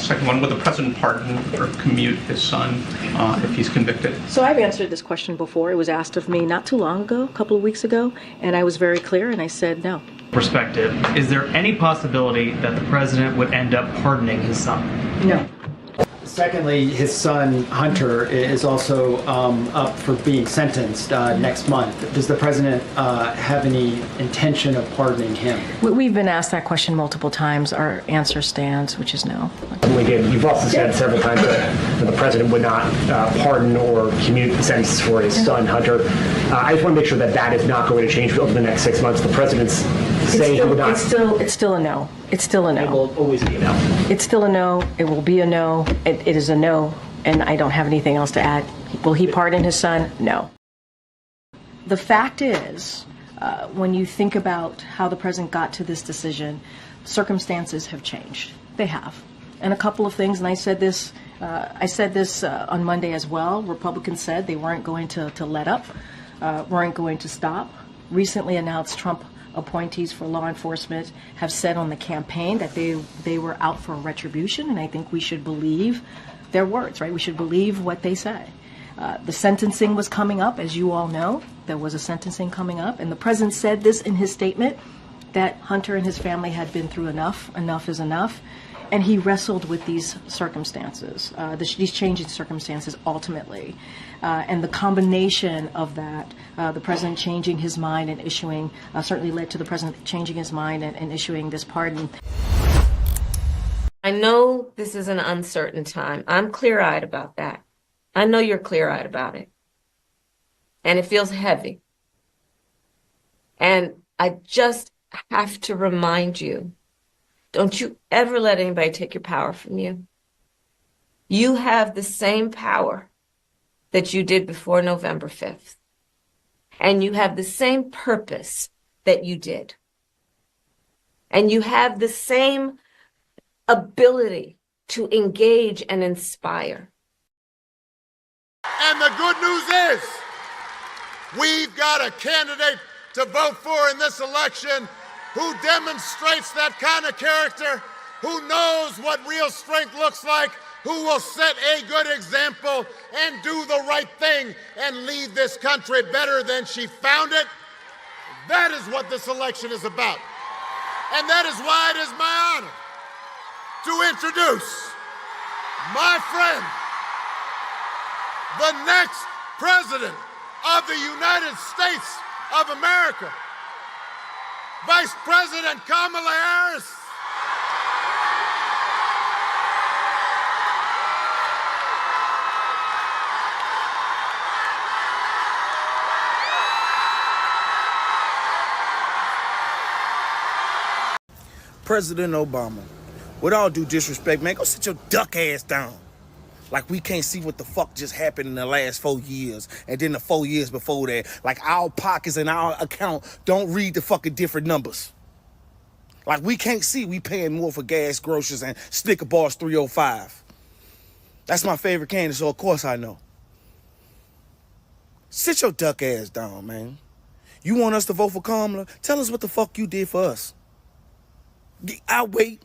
Second one, would the president pardon or commute his son if he's convicted? So I've answered this question before. It was asked of me not too long ago, a couple of weeks ago, and I was very clear and I said no. Perspective, is there any possibility that the president would end up pardoning his son? No. Secondly, his son, Hunter, is also up for being sentenced next month. Does the president have any intention of pardoning him? We've been asked that question multiple times. Our answer stands, which is no. You've also said several times that the president would not pardon or commute the sentence for his son, Hunter. I just want to make sure that that is not going to change over the next 6 months. The president's saying he would not. It's still a no. It's still a no. It will always be a no. It's still a no. It will be a no. It is a no, and I don't have anything else to add. Will he pardon his son? No. The fact is, when you think about how the president got to this decision, circumstances have changed. They have. And a couple of things, and I said this on Monday as well. Republicans said they weren't going to let up, weren't going to stop. Recently announced Trump appointees for law enforcement have said on the campaign that they were out for retribution, and I think we should believe their words, right? We should believe what they say. The sentencing was coming up, as you all know. There was a sentencing coming up, and the president said this in his statement, that Hunter and his family had been through enough. Enough is enough. And he wrestled with these circumstances, these changing circumstances ultimately. And the combination of that, the president changing his mind and issuing, certainly led to the president changing his mind and issuing this pardon. I know this is an uncertain time. I'm clear-eyed about that. I know you're clear-eyed about it. And it feels heavy. And I just have to remind you, don't you ever let anybody take your power from you. You have the same power that you did before November 5th. And you have the same purpose that you did. And you have the same ability to engage and inspire. And the good news is, we've got a candidate to vote for in this election who demonstrates that kind of character, who knows what real strength looks like, who will set a good example and do the right thing and leave this country better than she found it. That is what this election is about. And that is why it is my honor to introduce my friend, the next president of the United States of America, Vice President Kamala Harris. President Obama, with all due disrespect, man, go sit your duck ass down. Like we can't see what the fuck just happened in the last 4 years and then the 4 years before that. Like our pockets and our account don't read the fucking different numbers. Like we can't see we paying more for gas, groceries, and Snicker bars 305. That's my favorite candy, so of course I know. Sit your duck ass down, man. You want us to vote for Kamala? Tell us what the fuck you did for us. I'll wait.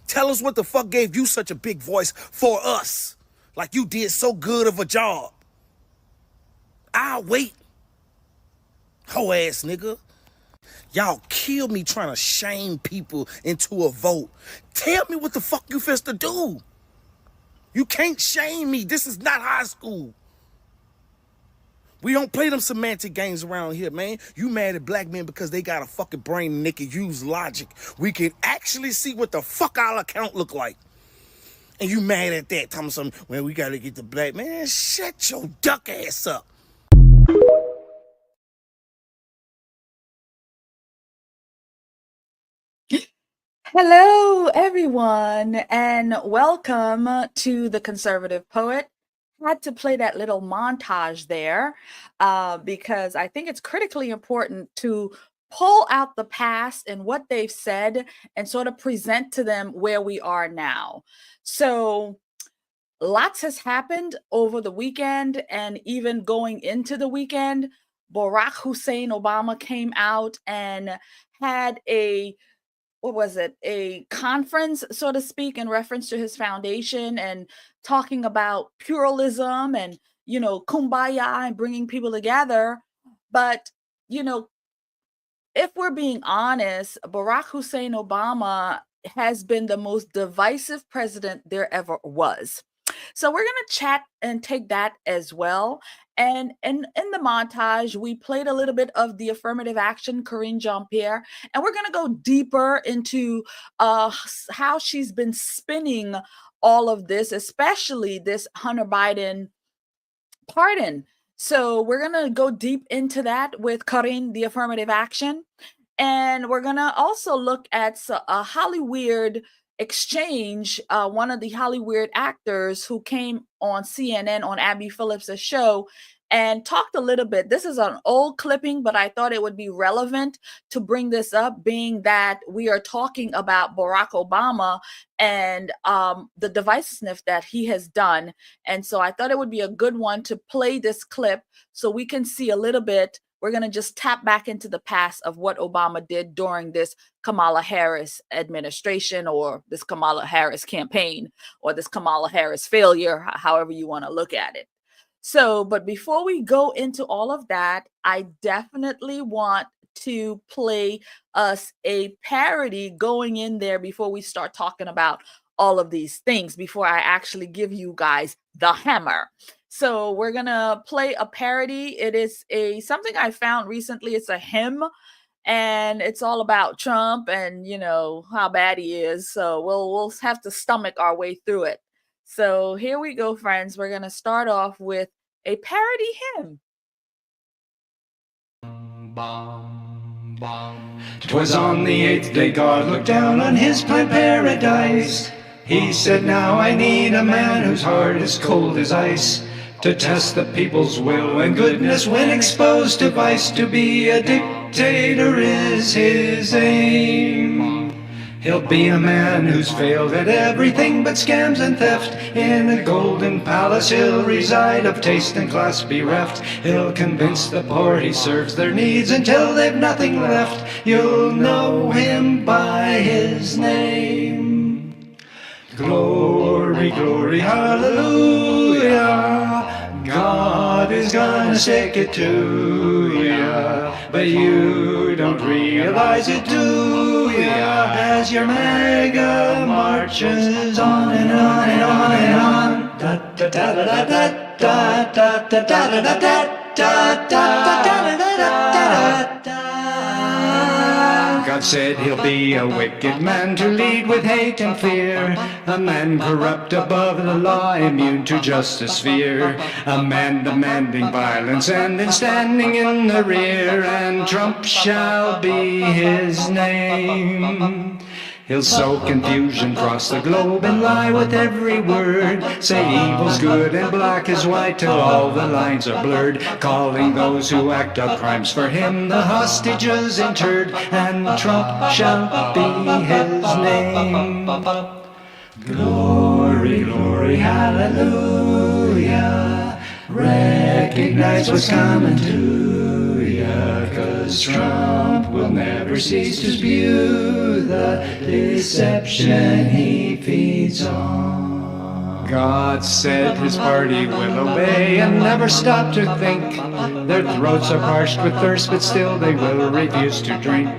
Tell us what the fuck gave you such a big voice for us. Like you did so good of a job. I'll wait. Hoe ass nigga. Y'all kill me trying to shame people into a vote. Tell me what the fuck you fist to do. You can't shame me. This is not high school. We don't play them semantic games around here, man. You mad at black men because they got a fucking brain and they can use logic. We can actually see what the fuck our account look like. And you mad at that. Tell me something, well, we gotta get the black man. Shut your duck ass up. Hello, everyone, and welcome to The Conservative Poet. Had to play that little montage there because I think it's critically important to pull out the past and what they've said and sort of present to them where we are now. So lots has happened over the weekend and even going into the weekend. Barack Hussein Obama came out and had a what was it, a conference, so to speak, in reference to his foundation and talking about pluralism and, kumbaya and bringing people together. But, you know, if we're being honest, Barack Hussein Obama has been the most divisive president there ever was. So we're going to chat and take that as well. And in the montage, we played a little bit of the affirmative action, Corinne Jean-Pierre, and we're going to go deeper into how she's been spinning all of this, especially this Hunter Biden pardon. So we're going to go deep into that with Corinne, the affirmative action. And we're going to also look at a Hollywried exchange, one of the Hollywried actors who came on CNN on Abby Phillips' show and talked a little bit. This is an old clipping, but I thought it would be relevant to bring this up, being that we are talking about Barack Obama and the divisiveness that he has done. And so I thought it would be a good one to play this clip so we can see a little bit. We're going to just tap back into the past of what Obama did during this Kamala Harris administration, or this Kamala Harris campaign, or this Kamala Harris failure, however you want to look at it. So, but before we go into all of that, I definitely want to play us a parody going in there before we start talking about all of these things, before I actually give you guys the hammer. So we're going to play a parody. It is something I found recently. It's a hymn, and it's all about Trump and, how bad he is. So we'll have to stomach our way through it. So here we go, friends. We're going to start off with a parody hymn. 'Twas on the 8th day God looked down on his pine paradise. He said, now I need a man whose heart is cold as ice, to test the people's will and goodness when exposed to vice. To be a dictator is his aim. He'll be a man who's failed at everything but scams and theft. In a golden palace he'll reside, of taste and class bereft. He'll convince the poor he serves their needs until they've nothing left. You'll know him by his name. Glory, glory, hallelujah. God is gonna stick it to ya, but you don't realize it, do ya? As your mega marches on and on and on and on. Da da da da da da da da da da da da da da da. God said he'll be a wicked man to lead with hate and fear, a man corrupt above the law, immune to justice fear, a man demanding violence and then standing in the rear, and Trump shall be his name. He'll sow confusion across the globe and lie with every word, say evil's good and black is white till all the lines are blurred, calling those who act out crimes for him the hostages interred, and Trump shall be his name. Glory, glory, hallelujah. Recognize what's coming to ya, 'cause Trump will never cease to spew the deception he feeds on. God said his party will obey and never stop to think. Their throats are parched with thirst, but still they will refuse to drink.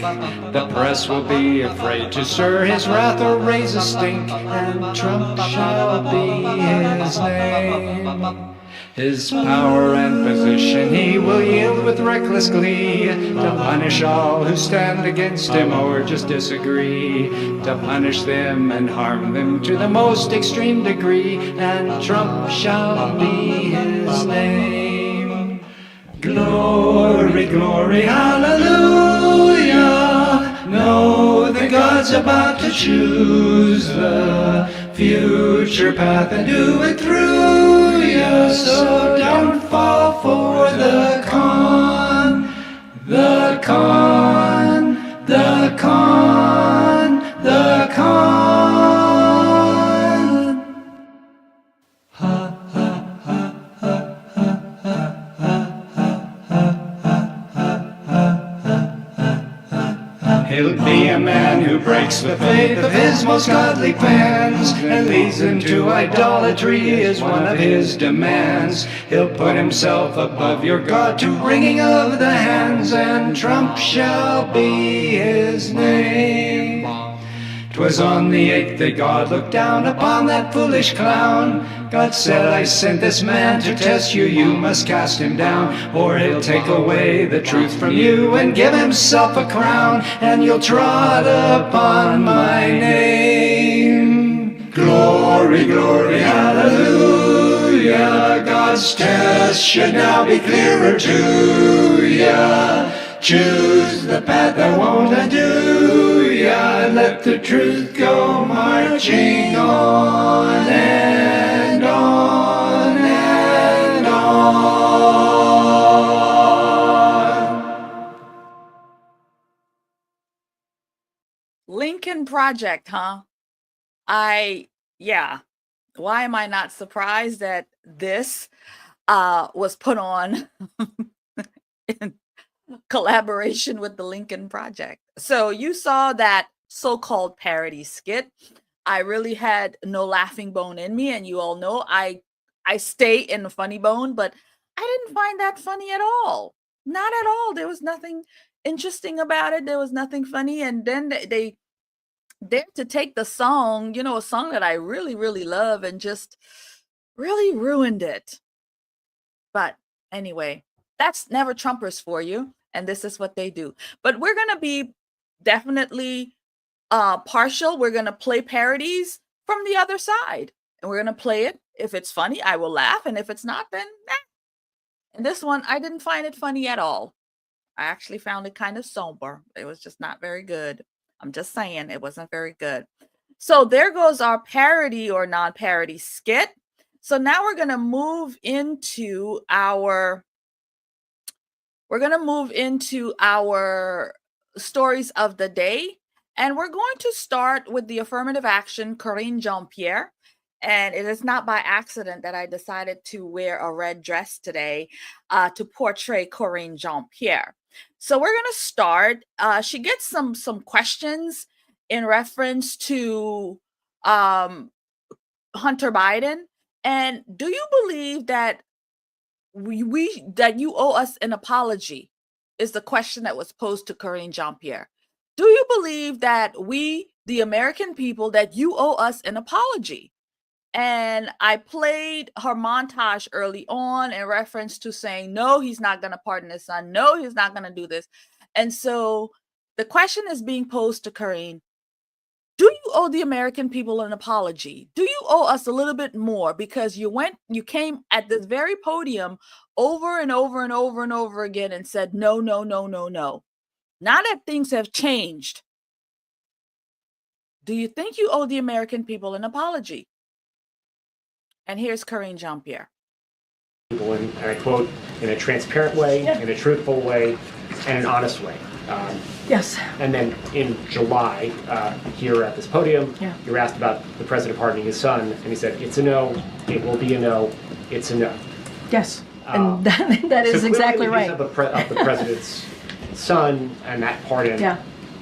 The press will be afraid to stir his wrath or raise a stink, and Trump shall be his name. His power and position he will yield with reckless glee, to punish all who stand against him or just disagree, to punish them and harm them to the most extreme degree, and Trump shall be his name. Glory, glory, hallelujah. Know that God's about to choose the future path and do it through ya, so don't fall for the con, the con, the con, the con. Ha ha ha ha ha ha ha ha ha ha ha ha. He'll be a man who breaks the faith of his most godly fans and leads them to idolatry is one of his demands. He'll put himself above your God to wringing of the hands, and Trump shall be his name. 'Twas on the 8th that God looked down upon that foolish clown. God said, I sent this man to test you, you must cast him down, or he'll take away the truth from you and give himself a crown, and you'll trod upon my name. Glory, glory, hallelujah, God's test should now be clearer to ya. Choose the path that won't undo ya, and let the truth go marching on and on and on. Lincoln Project, huh? Yeah. Why am I not surprised that this was put on in collaboration with the Lincoln Project? So you saw that so-called parody skit. I really had no laughing bone in me, and you all know I stay in the funny bone, but I didn't find that funny at all. Not at all. There was nothing interesting about it. There was nothing funny, and then they dared to take the song, a song that I really, really love, and just really ruined it. But anyway, that's Never Trumpers for you, and this is what they do. But we're going to be definitely partial. We're going to play parodies from the other side, and we're going to play it. If it's funny, I will laugh, and if it's not, then And this one, I didn't find it funny at all. I actually found it kind of somber. It was just not very good. I'm just saying, it wasn't very good. So there goes our parody or non-parody skit. So now we're going to move into our stories of the day. And we're going to start with the affirmative action, Corinne Jean-Pierre. And it is not by accident that I decided to wear a red dress today to portray Corinne Jean-Pierre. So we're going to start. She gets some questions in reference to Hunter Biden. And do you believe that that you owe us an apology? Is the question that was posed to Corinne Jean-Pierre. Do you believe that we, the American people, that you owe us an apology? And I played her montage early on in reference to saying, no, he's not going to pardon his son. No, he's not going to do this. And so the question is being posed to Corinne. Do you owe the American people an apology? Do you owe us a little bit more? Because you came at this very podium over and over and over and over again and said, no, no, no, no, no. Now that things have changed, do you think you owe the American people an apology? And here's Corinne Jean-Pierre. And I quote, in a transparent way, in a truthful way, and an honest way. Yes. And then in July, here at this podium, you were asked about the president pardoning his son, and he said, it's a no, it will be a no, it's a no. Yes, and that is so exactly right. Of the president's son and that pardon,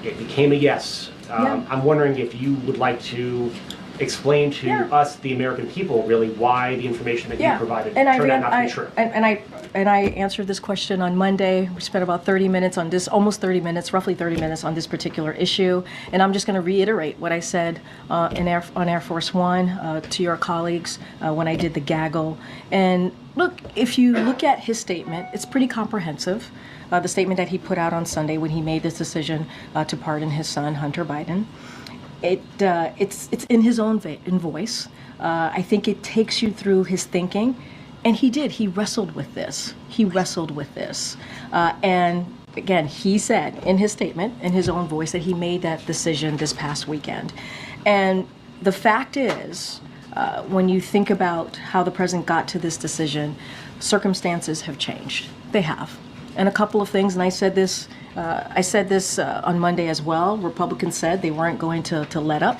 it became a yes. I'm wondering if you would like to explain to us, the American people, really why the information that you provided turned out not to be true. And I answered this question on Monday. We spent about 30 minutes on this, almost 30 minutes, roughly 30 minutes on this particular issue. And I'm just going to reiterate what I said on Air Force One to your colleagues when I did the gaggle. And look, if you look at his statement, it's pretty comprehensive. The statement that he put out on Sunday when he made this decision to pardon his son, Hunter Biden. It's in his own voice. I think it takes you through his thinking. And he did. He wrestled with this. And again, he said in his statement, in his own voice, that he made that decision this past weekend. And the fact is, when you think about how the president got to this decision, circumstances have changed. They have. And a couple of things, and I said this on Monday as well. Republicans said they weren't going to let up,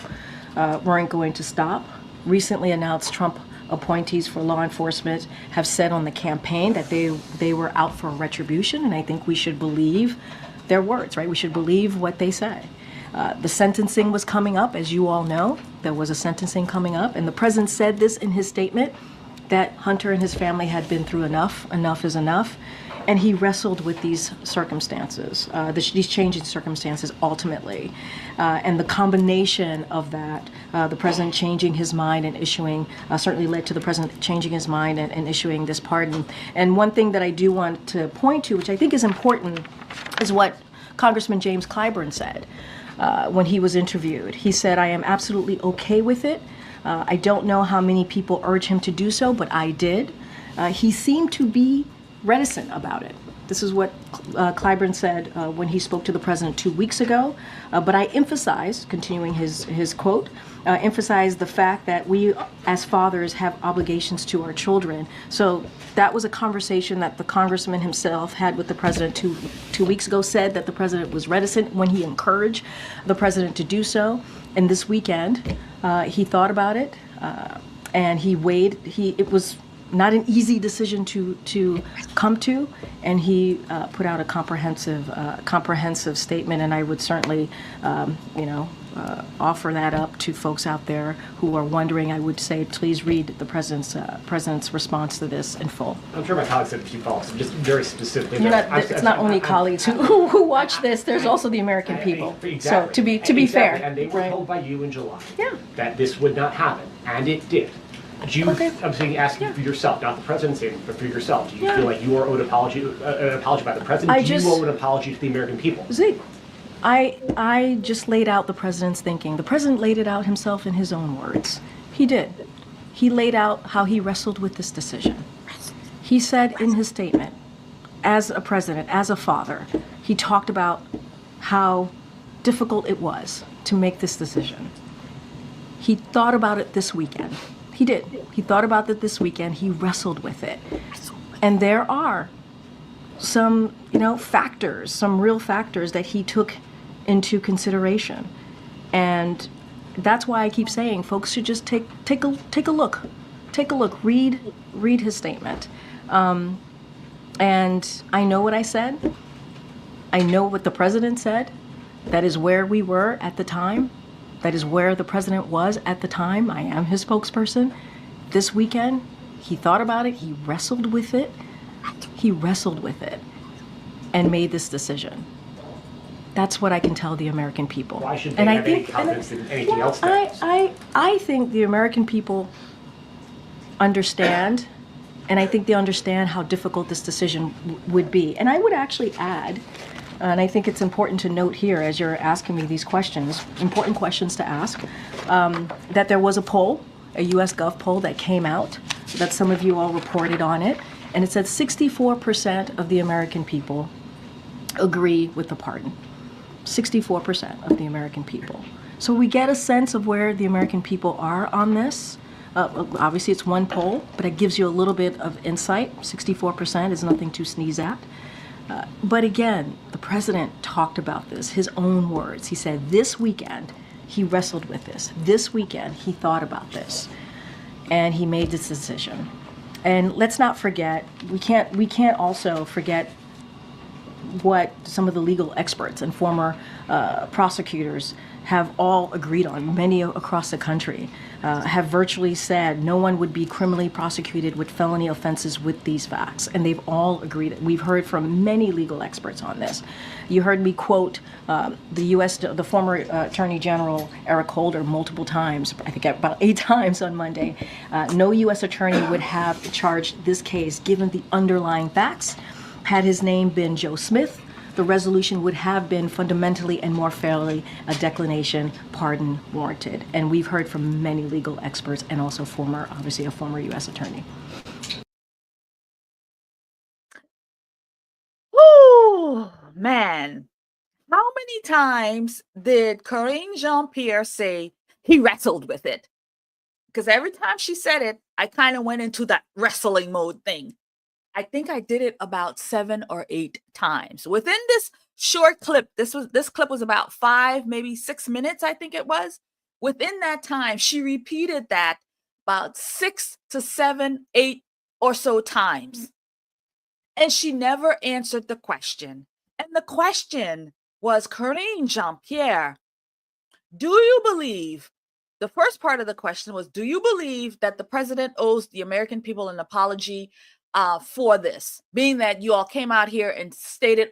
weren't going to stop. Recently announced Trump appointees for law enforcement have said on the campaign that they were out for retribution, and I think we should believe their words, right? We should believe what they say. The sentencing was coming up, as you all know. There was a sentencing coming up, and the president said this in his statement, that Hunter and his family had been through enough. Enough is enough. And he wrestled with these circumstances, these changing circumstances ultimately. And the combination of that, the president changing his mind and issuing, certainly led to the president changing his mind and issuing this pardon. And one thing that I do want to point to, which I think is important, is what Congressman James Clyburn said when he was interviewed. He said, "I am absolutely okay with it. I don't know how many people urge him to do so, but I did." He seemed to be reticent about it. This is what Clyburn said when he spoke to the president 2 weeks ago. But I emphasize, continuing his quote, emphasize the fact that we as fathers have obligations to our children. So that was a conversation that the congressman himself had with the president two weeks ago, said that the president was reticent when he encouraged the president to do so. And this weekend, he thought about it and he weighed, it was not an easy decision to come to, and he put out a comprehensive statement. And I would certainly, offer that up to folks out there who are wondering. I would say, please read the president's response to this in full. I'm sure my colleagues have a few follow-ups. Just very specifically, it's not only colleagues who watch this. There's also the American people. Exactly. So to be fair, and they were right? told by you in July Yeah. that this would not happen, and it did. Do you, I'm saying, asking for yourself, not the president's statement, but for yourself. Do you feel like you are owed an apology by the president? Do you owe an apology to the American people? Zeke, I just laid out the president's thinking. The president laid it out himself in his own words. He did. He laid out how he wrestled with this decision. He said in his statement, as a president, as a father, he talked about how difficult it was to make this decision. He thought about it this weekend. He did. He thought about it this weekend. He wrestled with it. And there are some, factors, some real factors that he took into consideration. And that's why I keep saying folks should just take a look. Take a look. Read his statement. And I know what I said. I know what the president said. That is where we were at the time. That is where the president was at the time. I am his spokesperson. This weekend, he thought about it. He wrestled with it. And made this decision. That's what I can tell the American people. Why should they have any confidence in anything else? I think the American people understand, and I think they understand how difficult this decision would be. And I would actually add, and I think it's important to note here as you're asking me these questions, important questions to ask, that there was a poll, a US Gov poll that came out, that some of you all reported on it, and it said 64% of the American people agree with the pardon. 64% of the American people. So we get a sense of where the American people are on this. Obviously it's one poll, but it gives you a little bit of insight. 64% is nothing to sneeze at. But again, the president talked about this, his own words. He said this weekend he wrestled with this. This weekend he thought about this, and he made this decision. And let's not forget, we can't also forget what some of the legal experts and former prosecutors have all agreed on. Many across the country have virtually said no one would be criminally prosecuted with felony offenses with these facts, and they've all agreed. We've heard from many legal experts on this. You heard me quote the former Attorney General Eric Holder multiple times, I think about 8 times on Monday. No U.S. attorney would have charged this case given the underlying facts. Had his name been Joe Smith, the resolution would have been fundamentally and more fairly a declination, pardon warranted. And we've heard from many legal experts and also obviously a former U.S. attorney. Oh, man. How many times did Corinne Jean-Pierre say he wrestled with it? Because every time she said it, I kind of went into that wrestling mode thing. I think I did it about 7 or 8 times. Within this short clip, this clip was about 5, maybe 6 minutes, I think it was. Within that time, she repeated that about 6 to 7, 8 or so times. And she never answered the question. And the question was, Corinne Jean-Pierre, do you believe, the first part of the question was, do you believe that the president owes the American people an apology for this, being that you all came out here and stated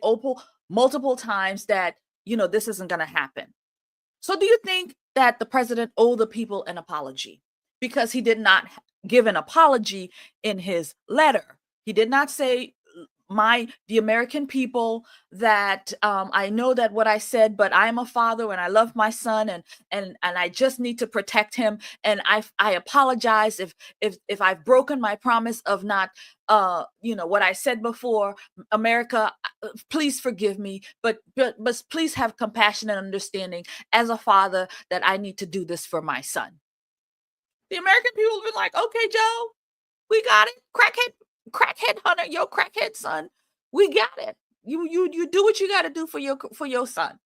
multiple times that, this isn't going to happen? So do you think that the president owed the people an apology? Because he did not give an apology in his letter. He did not say, the American people, that I know that what I said, but I'm a father and I love my son, and I just need to protect him, and I apologize if I've broken my promise of not what I said before. America, please forgive me, but please have compassion and understanding as a father that I need to do this for my son. The American people will be like, okay, Joe, we got it. Crackhead Hunter, your crackhead son, we got it. You do what you got to do for your son.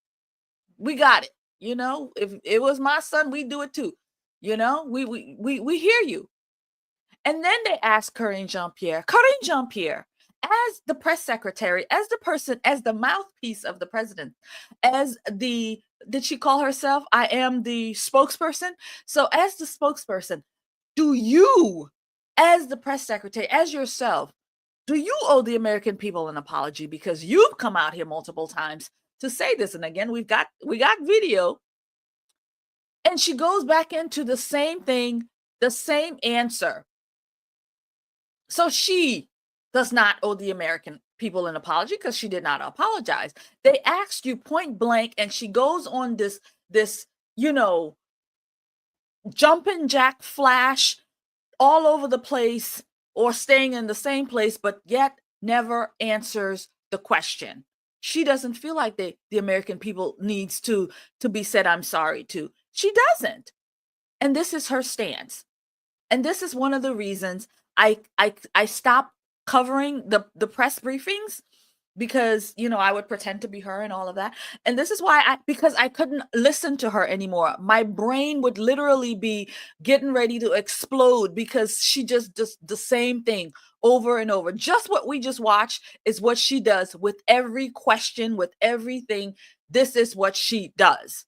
We got it. If it was my son, we do it too. We hear you. And then they asked Corinne Jean-Pierre, as the press secretary, as the person, as the mouthpiece of the president, did she call herself, I am the spokesperson? So as the spokesperson, do you, as the press secretary, as yourself, do you owe the American people an apology? Because you've come out here multiple times to say this. And again, we got video. And she goes back into the same thing, the same answer. So she does not owe the American people an apology because she did not apologize. They asked you point blank, and she goes on this jumping jack flash all over the place, or staying in the same place, but yet never answers the question. She doesn't feel like the American people needs to be said I'm sorry to. She doesn't. And this is her stance. And this is one of the reasons I stopped covering the press briefings, because I would pretend to be her and all of that. And this is why because I couldn't listen to her anymore. My brain would literally be getting ready to explode, because she just does the same thing over and over. Just what we just watched is what she does with every question, with everything. This is what she does.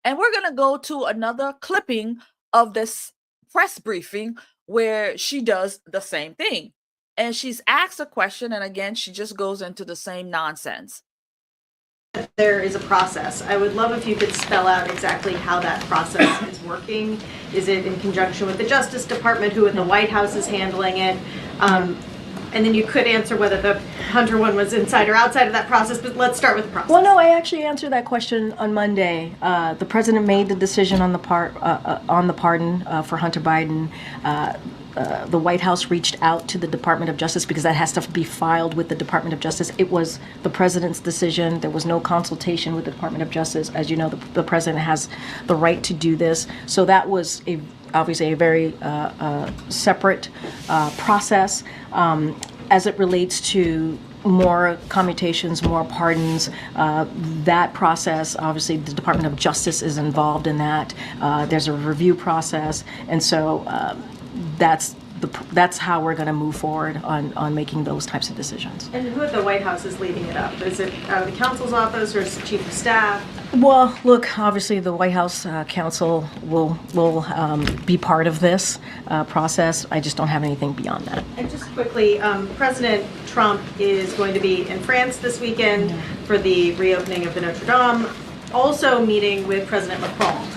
And we're going to go to another clipping of this press briefing where she does the same thing. And she's asked a question, and again, she just goes into the same nonsense. There is a process. I would love if you could spell out exactly how that process is working. Is it in conjunction with the Justice Department, who in the White House is handling it? And then you could answer whether the Hunter one was inside or outside of that process, but let's start with the process. Well, no, I actually answered that question on Monday. The president made the decision on the pardon for Hunter Biden. The White House reached out to the Department of Justice because that has to be filed with the Department of Justice. It was the president's decision. There was no consultation with the Department of Justice. As you know, the president has the right to do this. So that was obviously a very separate process. As it relates to more commutations, more pardons, that process, obviously the Department of Justice is involved in that. There's a review process, and so that's how we're going to move forward on making those types of decisions. And who at the White House is leading it up? Is it the counsel's office, or is it chief of staff? Well, look, obviously the White House counsel will be part of this process. I just don't have anything beyond that. And just quickly, President Trump is going to be in France this weekend for the reopening of the Notre Dame, also meeting with President Macron.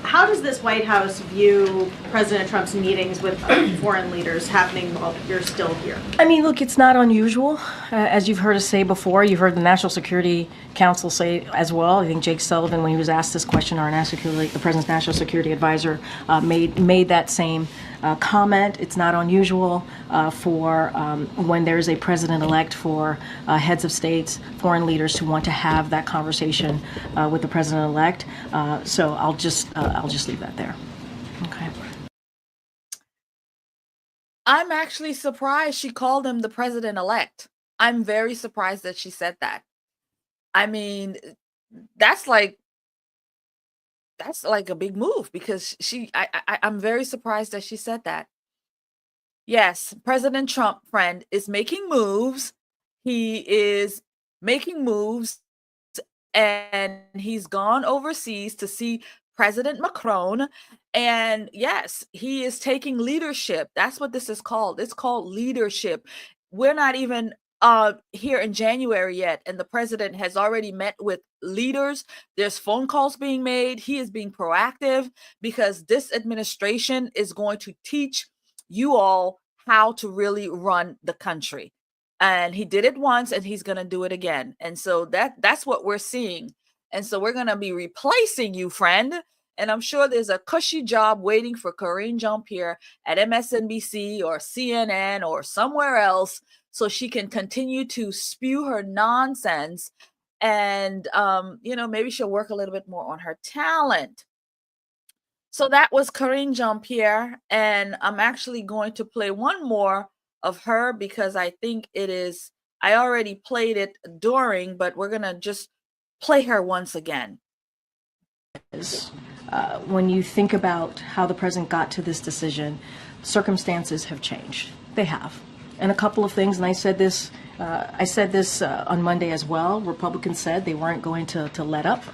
How does this White House view President Trump's meetings with foreign leaders happening while you're still here? I mean, look, it's not unusual. As you've heard us say before, you've heard the National Security Council say as well. I think Jake Sullivan, when he was asked this question, the President's National Security Advisor, made that same comment. It's not unusual for when there's a president-elect, for heads of states, foreign leaders to want to have that conversation with the president-elect. So I'll just leave that there. Okay. I'm actually surprised she called him the president-elect. I'm very surprised that she said that. I mean, that's like a big move, because I'm very surprised that she said that. Yes, President Trump, friend, is making moves. He is making moves, and he's gone overseas to see President Macron. And yes, he is taking leadership. That's what this is called. It's called leadership. We're not even here in January yet, and the president has already met with leaders. There's phone calls being made. He is being proactive because this administration is going to teach you all how to really run the country. And he did it once, and he's going to do it again. And so that's what we're seeing. And so we're going to be replacing you, friend. And I'm sure there's a cushy job waiting for Karine Jean-Pierre at MSNBC or CNN or somewhere else, so she can continue to spew her nonsense. And maybe she'll work a little bit more on her talent. So that was Karine Jean-Pierre, and I'm actually going to play one more of her because I think I already played it during, but we're going to just play her once again. When you think about how the president got to this decision, circumstances have changed. They have. And a couple of things, and I said this on Monday as well. Republicans said they weren't going to let up,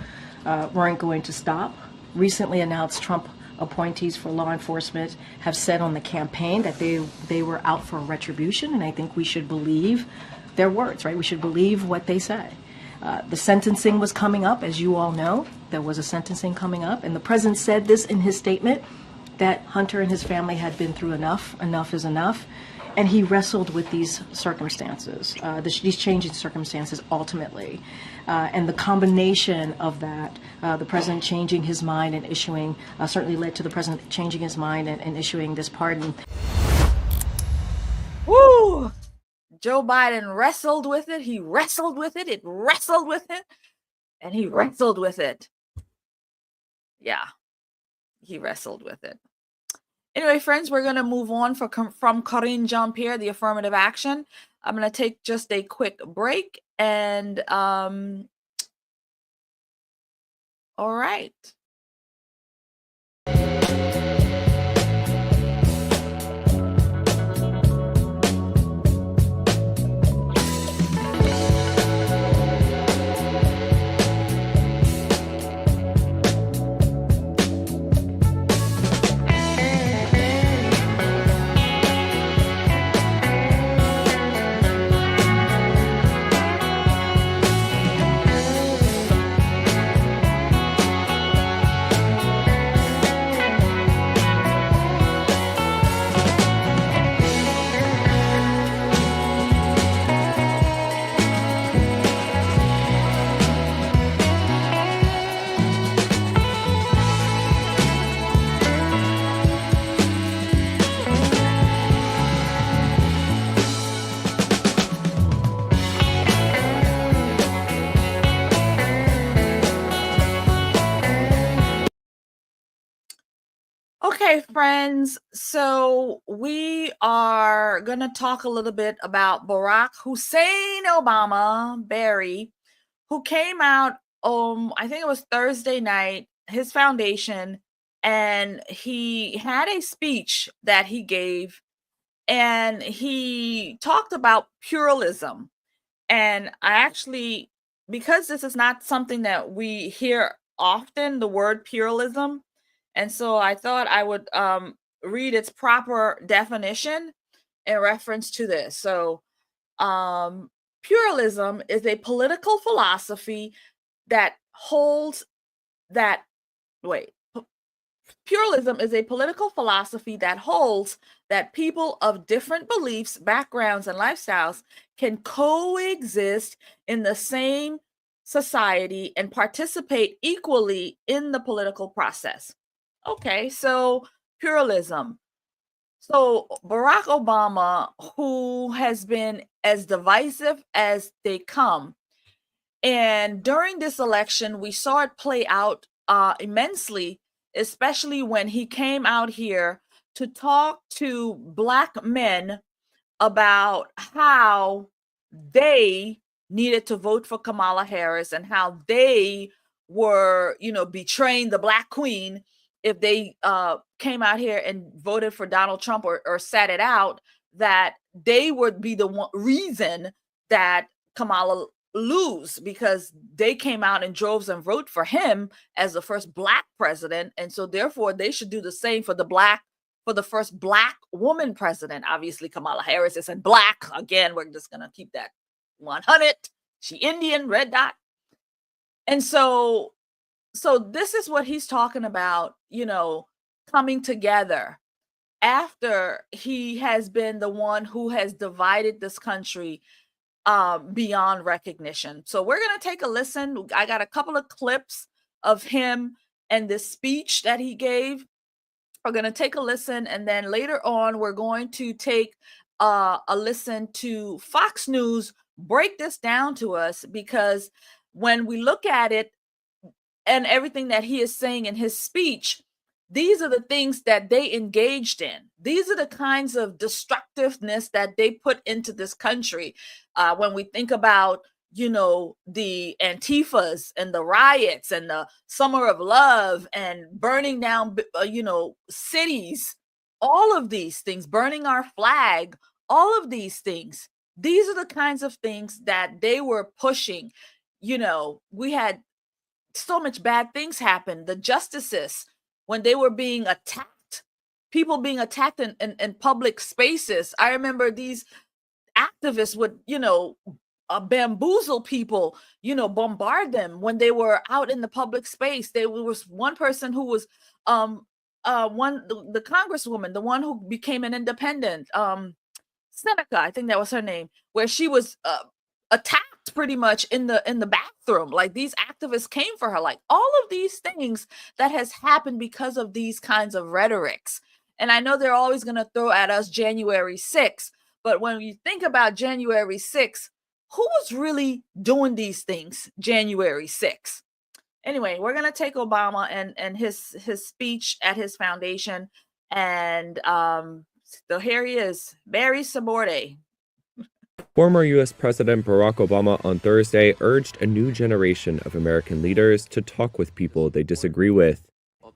weren't going to stop. Recently announced Trump appointees for law enforcement have said on the campaign that they were out for retribution, and I think we should believe their words, right? We should believe what they say. The sentencing was coming up, as you all know. There was a sentencing coming up, and the president said this in his statement, that Hunter and his family had been through enough. Enough is enough. And he wrestled with these circumstances, these changing circumstances ultimately. And the combination of that, the president changing his mind and issuing, certainly led to the president changing his mind and issuing this pardon. Woo! Joe Biden wrestled with it. He wrestled with it. It wrestled with it. And he wrestled with it. Yeah, he wrestled with it. Anyway, friends, we're going to move on from Karine Jean-Pierre, the affirmative action. I'm going to take just a quick break. And all right. Okay, friends, so we are going to talk a little bit about Barack Hussein Obama, Barry, who came out, I think it was Thursday night, his foundation, and he had a speech that he gave, and he talked about pluralism. And I actually, because this is not something that we hear often, the word pluralism, and so I thought I would read its proper definition in reference to this. So pluralism is a political philosophy that holds that, pluralism is a political philosophy that holds that people of different beliefs, backgrounds, and lifestyles can coexist in the same society and participate equally in the political process. Okay, so pluralism. So Barack Obama, who has been as divisive as they come, and during this election, we saw it play out immensely, especially when he came out here to talk to Black men about how they needed to vote for Kamala Harris and how they were, betraying the Black queen if they came out here and voted for Donald Trump or sat it out, that they would be the reason that Kamala lose because they came out in droves and voted for him as the first Black president, and so therefore they should do the same for the first Black woman president. Obviously, Kamala Harris isn't Black. Again, we're just gonna keep that 100. She Indian, red dot. And so this is what he's talking about, coming together after he has been the one who has divided this country beyond recognition. So we're going to take a listen. I got a couple of clips of him and this speech that he gave. We're going to take a listen, and then later on we're going to take a listen to Fox News break this down to us, because when we look at it and everything that he is saying in his speech, these are the things that they engaged in. These are the kinds of destructiveness that they put into this country. When we think about, the Antifas and the riots and the Summer of Love and burning down, cities, all of these things, burning our flag, all of these things. These are the kinds of things that they were pushing. We had so much bad things happen. The justices, when they were being attacked, people being attacked in public spaces. I remember these activists would, bamboozle people, bombard them when they were out in the public space. There was one person who was the congresswoman, the one who became an independent, Seneca, I think that was her name, where she was attacked pretty much in the bathroom. Like, these activists came for her. Like, all of these things that has happened because of these kinds of rhetorics. And I know they're always going to throw at us January 6th, but when you think about January 6th, who was really doing these things January 6th? Anyway, we're going to take Obama and his speech at his foundation, and so here he is, Barry Saborde. Former U.S. President Barack Obama on Thursday urged a new generation of American leaders to talk with people they disagree with.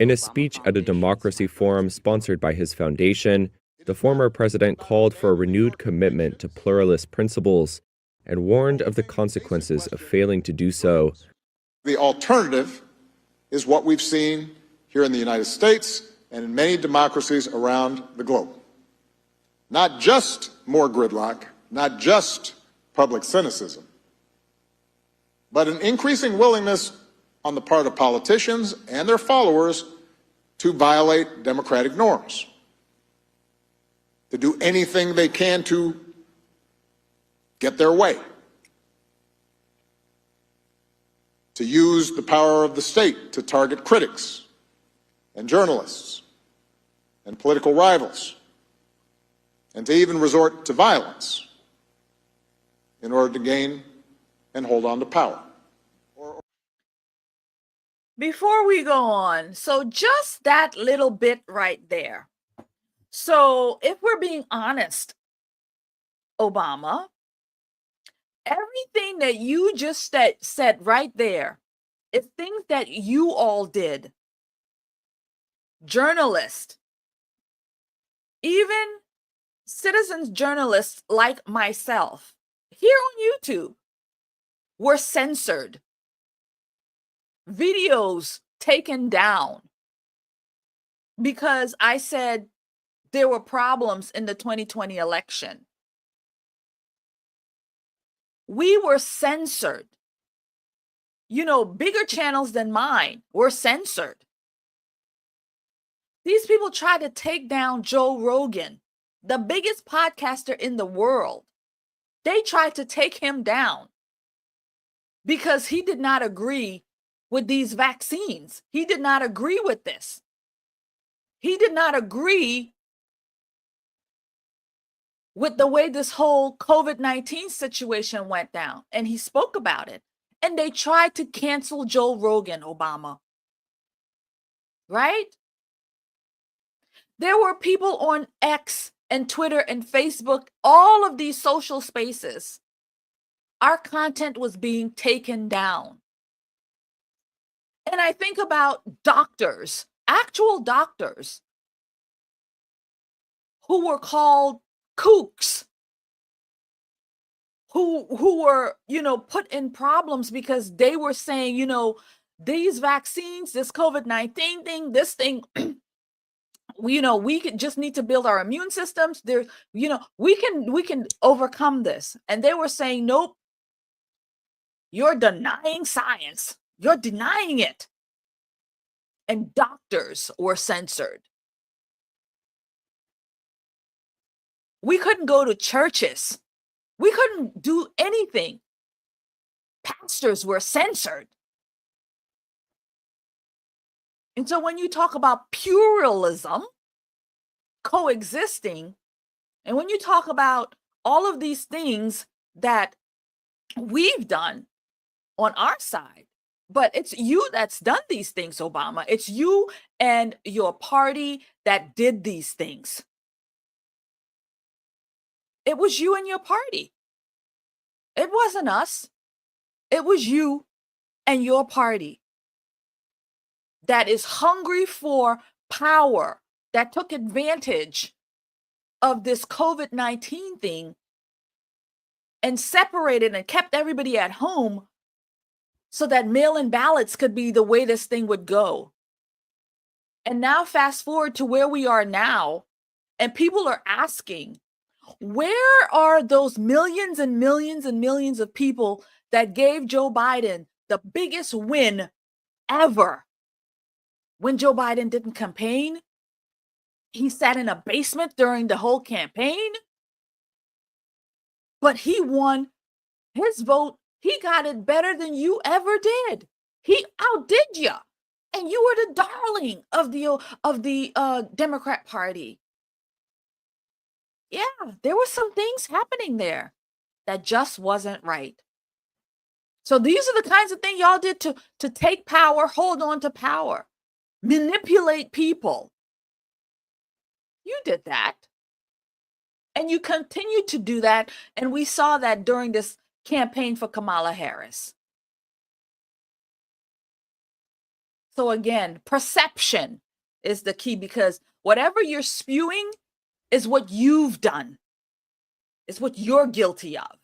In a speech at a democracy forum sponsored by his foundation, the former president called for a renewed commitment to pluralist principles and warned of the consequences of failing to do so. The alternative is what we've seen here in the United States and in many democracies around the globe. Not just more gridlock, not just public cynicism, but an increasing willingness on the part of politicians and their followers to violate democratic norms, to do anything they can to get their way, to use the power of the state to target critics and journalists and political rivals, and to even resort to violence in order to gain and hold on to power. Before we go on, so just that little bit right there. So if we're being honest, Obama, everything that you just said right there is things that you all did. Journalists, even citizens journalists like myself, here on YouTube, were censored. Videos taken down because I said there were problems in the 2020 election. We were censored. Bigger channels than mine were censored. These people tried to take down Joe Rogan, the biggest podcaster in the world. They tried to take him down because he did not agree with these vaccines. He did not agree with this. He did not agree with the way this whole COVID-19 situation went down. And he spoke about it. And they tried to cancel Joe Rogan, Obama. Right? There were people on X and Twitter and Facebook, all of these social spaces. Our content was being taken down. And I think about doctors, actual doctors, who were called kooks, who were, put in problems because they were saying, these vaccines, this COVID-19 thing, this thing, we just need to build our immune systems. There, we can overcome this. And they were saying, nope, you're denying science. You're denying it. And doctors were censored. We couldn't go to churches. We couldn't do anything. Pastors were censored. And so when you talk about pluralism coexisting, and when you talk about all of these things that we've done on our side, but it's you that's done these things, Obama. It's you and your party that did these things. It was you and your party. It wasn't us. It was you and your party that is hungry for power, that took advantage of this COVID-19 thing and separated and kept everybody at home so that mail-in ballots could be the way this thing would go. And now fast forward to where we are now, and people are asking, where are those millions and millions and millions of people that gave Joe Biden the biggest win ever? When Joe Biden didn't campaign, he sat in a basement during the whole campaign, but he won his vote. He got it better than you ever did. He outdid you, and you were the darling of the Democrat Party. Yeah, there were some things happening there that just wasn't right. So these are the kinds of things y'all did to take power, hold on to power, manipulate people. You did that. And you continue to do that. And we saw that during this campaign for Kamala Harris. So again, perception is the key, because whatever you're spewing is what you've done. It's what you're guilty of.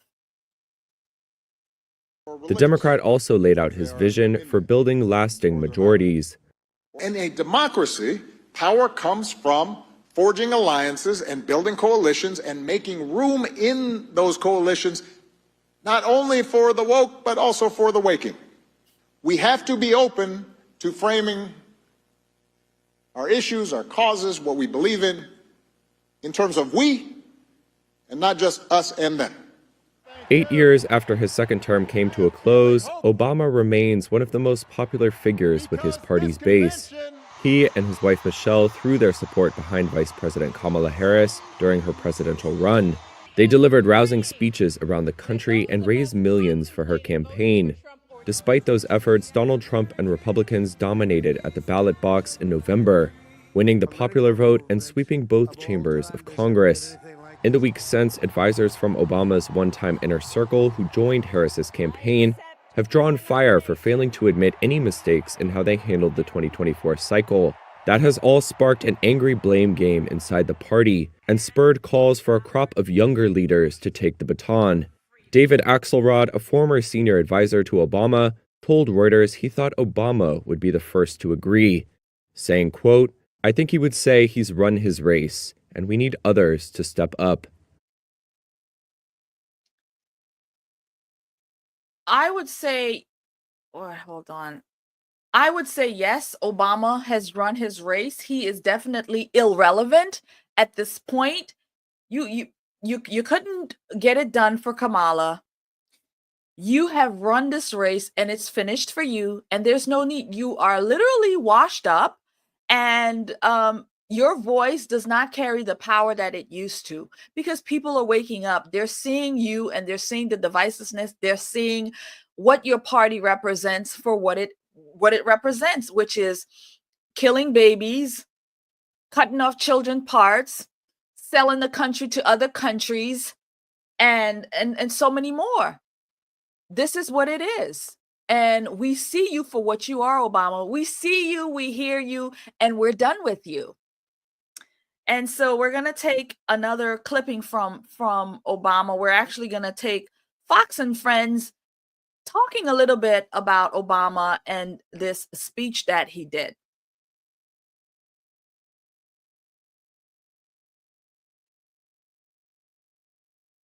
The Democrat also laid out his vision for building lasting majorities. In a democracy, power comes from forging alliances and building coalitions and making room in those coalitions, not only for the woke, but also for the waking. We have to be open to framing our issues, our causes, what we believe in terms of we, and not just us and them. 8 years after his second term came to a close, Obama remains one of the most popular figures with his party's base. He and his wife Michelle threw their support behind Vice President Kamala Harris during her presidential run. They delivered rousing speeches around the country and raised millions for her campaign. Despite those efforts, Donald Trump and Republicans dominated at the ballot box in November, winning the popular vote and sweeping both chambers of Congress. In the weeks since, advisors from Obama's one-time inner circle who joined Harris's campaign have drawn fire for failing to admit any mistakes in how they handled the 2024 cycle. That has all sparked an angry blame game inside the party and spurred calls for a crop of younger leaders to take the baton. David Axelrod, a former senior advisor to Obama, told Reuters he thought Obama would be the first to agree, saying, quote, "I think he would say he's run his race, and we need others to step up." I would say, hold on. I would say yes, Obama has run his race. He is definitely irrelevant at this point. You couldn't get it done for Kamala. You have run this race and it's finished for you, and there's no need. You are literally washed up, and your voice does not carry the power that it used to, because people are waking up. They're seeing you, and they're seeing the divisiveness. They're seeing what your party represents for what it represents, which is killing babies, cutting off children parts, selling the country to other countries, and so many more. This is what it is. And we see you for what you are, Obama. We see you, we hear you, and we're done with you. And so we're going to take another clipping from Obama. We're actually going to take Fox and Friends talking a little bit about Obama and this speech that he did.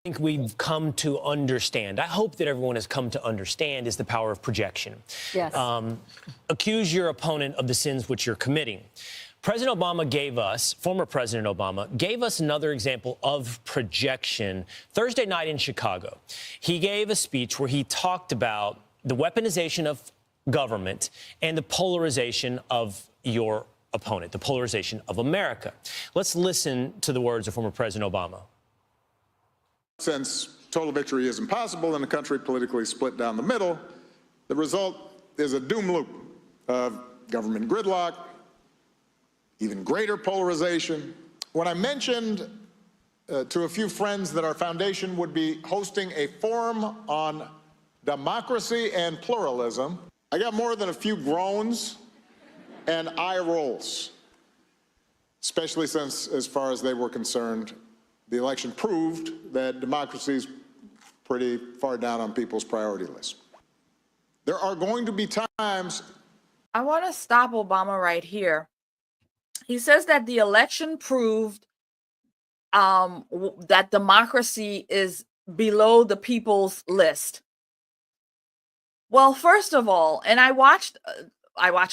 I think we've come to understand, I hope that everyone has come to understand, is the power of projection. Yes. Accuse your opponent of the sins which you're committing. President Obama gave us, former President Obama, gave us another example of projection Thursday night in Chicago. He gave a speech where he talked about the weaponization of government and the polarization of your opponent, the polarization of America. Let's listen to the words of former President Obama. Since total victory is impossible in a country politically split down the middle, the result is a doom loop of government gridlock, even greater polarization. When I mentioned to a few friends that our foundation would be hosting a forum on democracy and pluralism, I got more than a few groans and eye rolls, especially since, as far as they were concerned, the election proved that democracy is pretty far down on people's priority list. There are going to be times. I want to stop Obama right here. He says that the election proved that democracy is below the people's list. Well, first of all, and I watched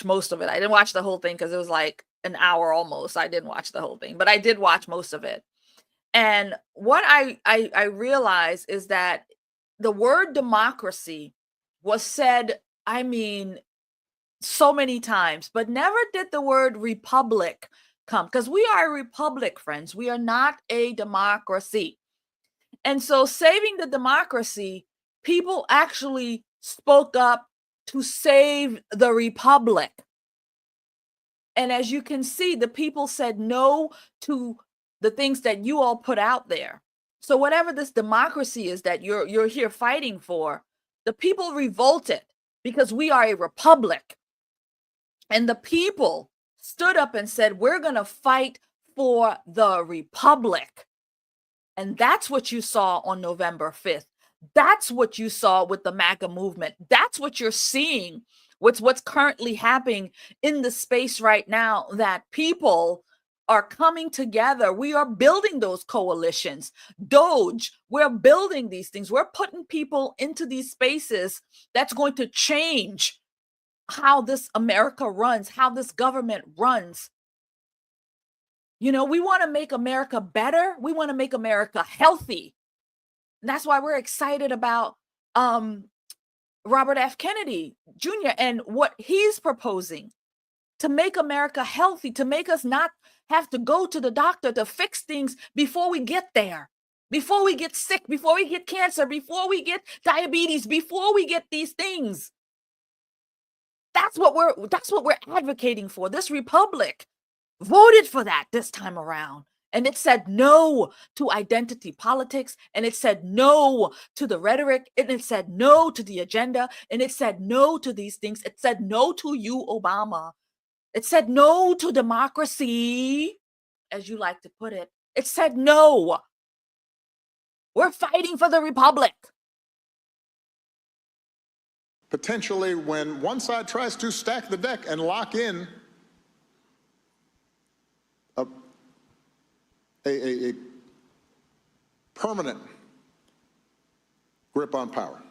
most of it. I didn't watch the whole thing because it was like an hour almost. I didn't watch the whole thing, but I did watch most of it. And what I realized is that the word democracy was said, I mean, so many times, but never did the word republic come, because we are a republic, friends. We are not a democracy. And so saving the democracy, people actually spoke up to save the republic. And as you can see, the people said no to the things that you all put out there. So whatever this democracy is that you're here fighting for, the people revolted because we are a republic. And the people stood up and said, we're going to fight for the republic. And that's what you saw on November 5th. That's what you saw with the MAGA movement. That's what you're seeing. What's currently happening in the space right now, that people are coming together. We are building those coalitions. Doge, we're building these things. We're putting people into these spaces that's going to change how this America runs, how this government runs. You know, we want to make America better. We want to make America healthy. And that's why we're excited about Robert F. Kennedy Jr. and what he's proposing to make America healthy, to make us not have to go to the doctor to fix things before we get there, before we get sick, before we get cancer, before we get diabetes, before we get these things. That's what we're advocating for. This republic voted for that this time around. And it said no to identity politics. And it said no to the rhetoric. And it said no to the agenda. And it said no to these things. It said no to you, Obama. It said no to democracy, as you like to put it. It said no. We're fighting for the republic. Potentially, when one side tries to stack the deck and lock in a permanent grip on power,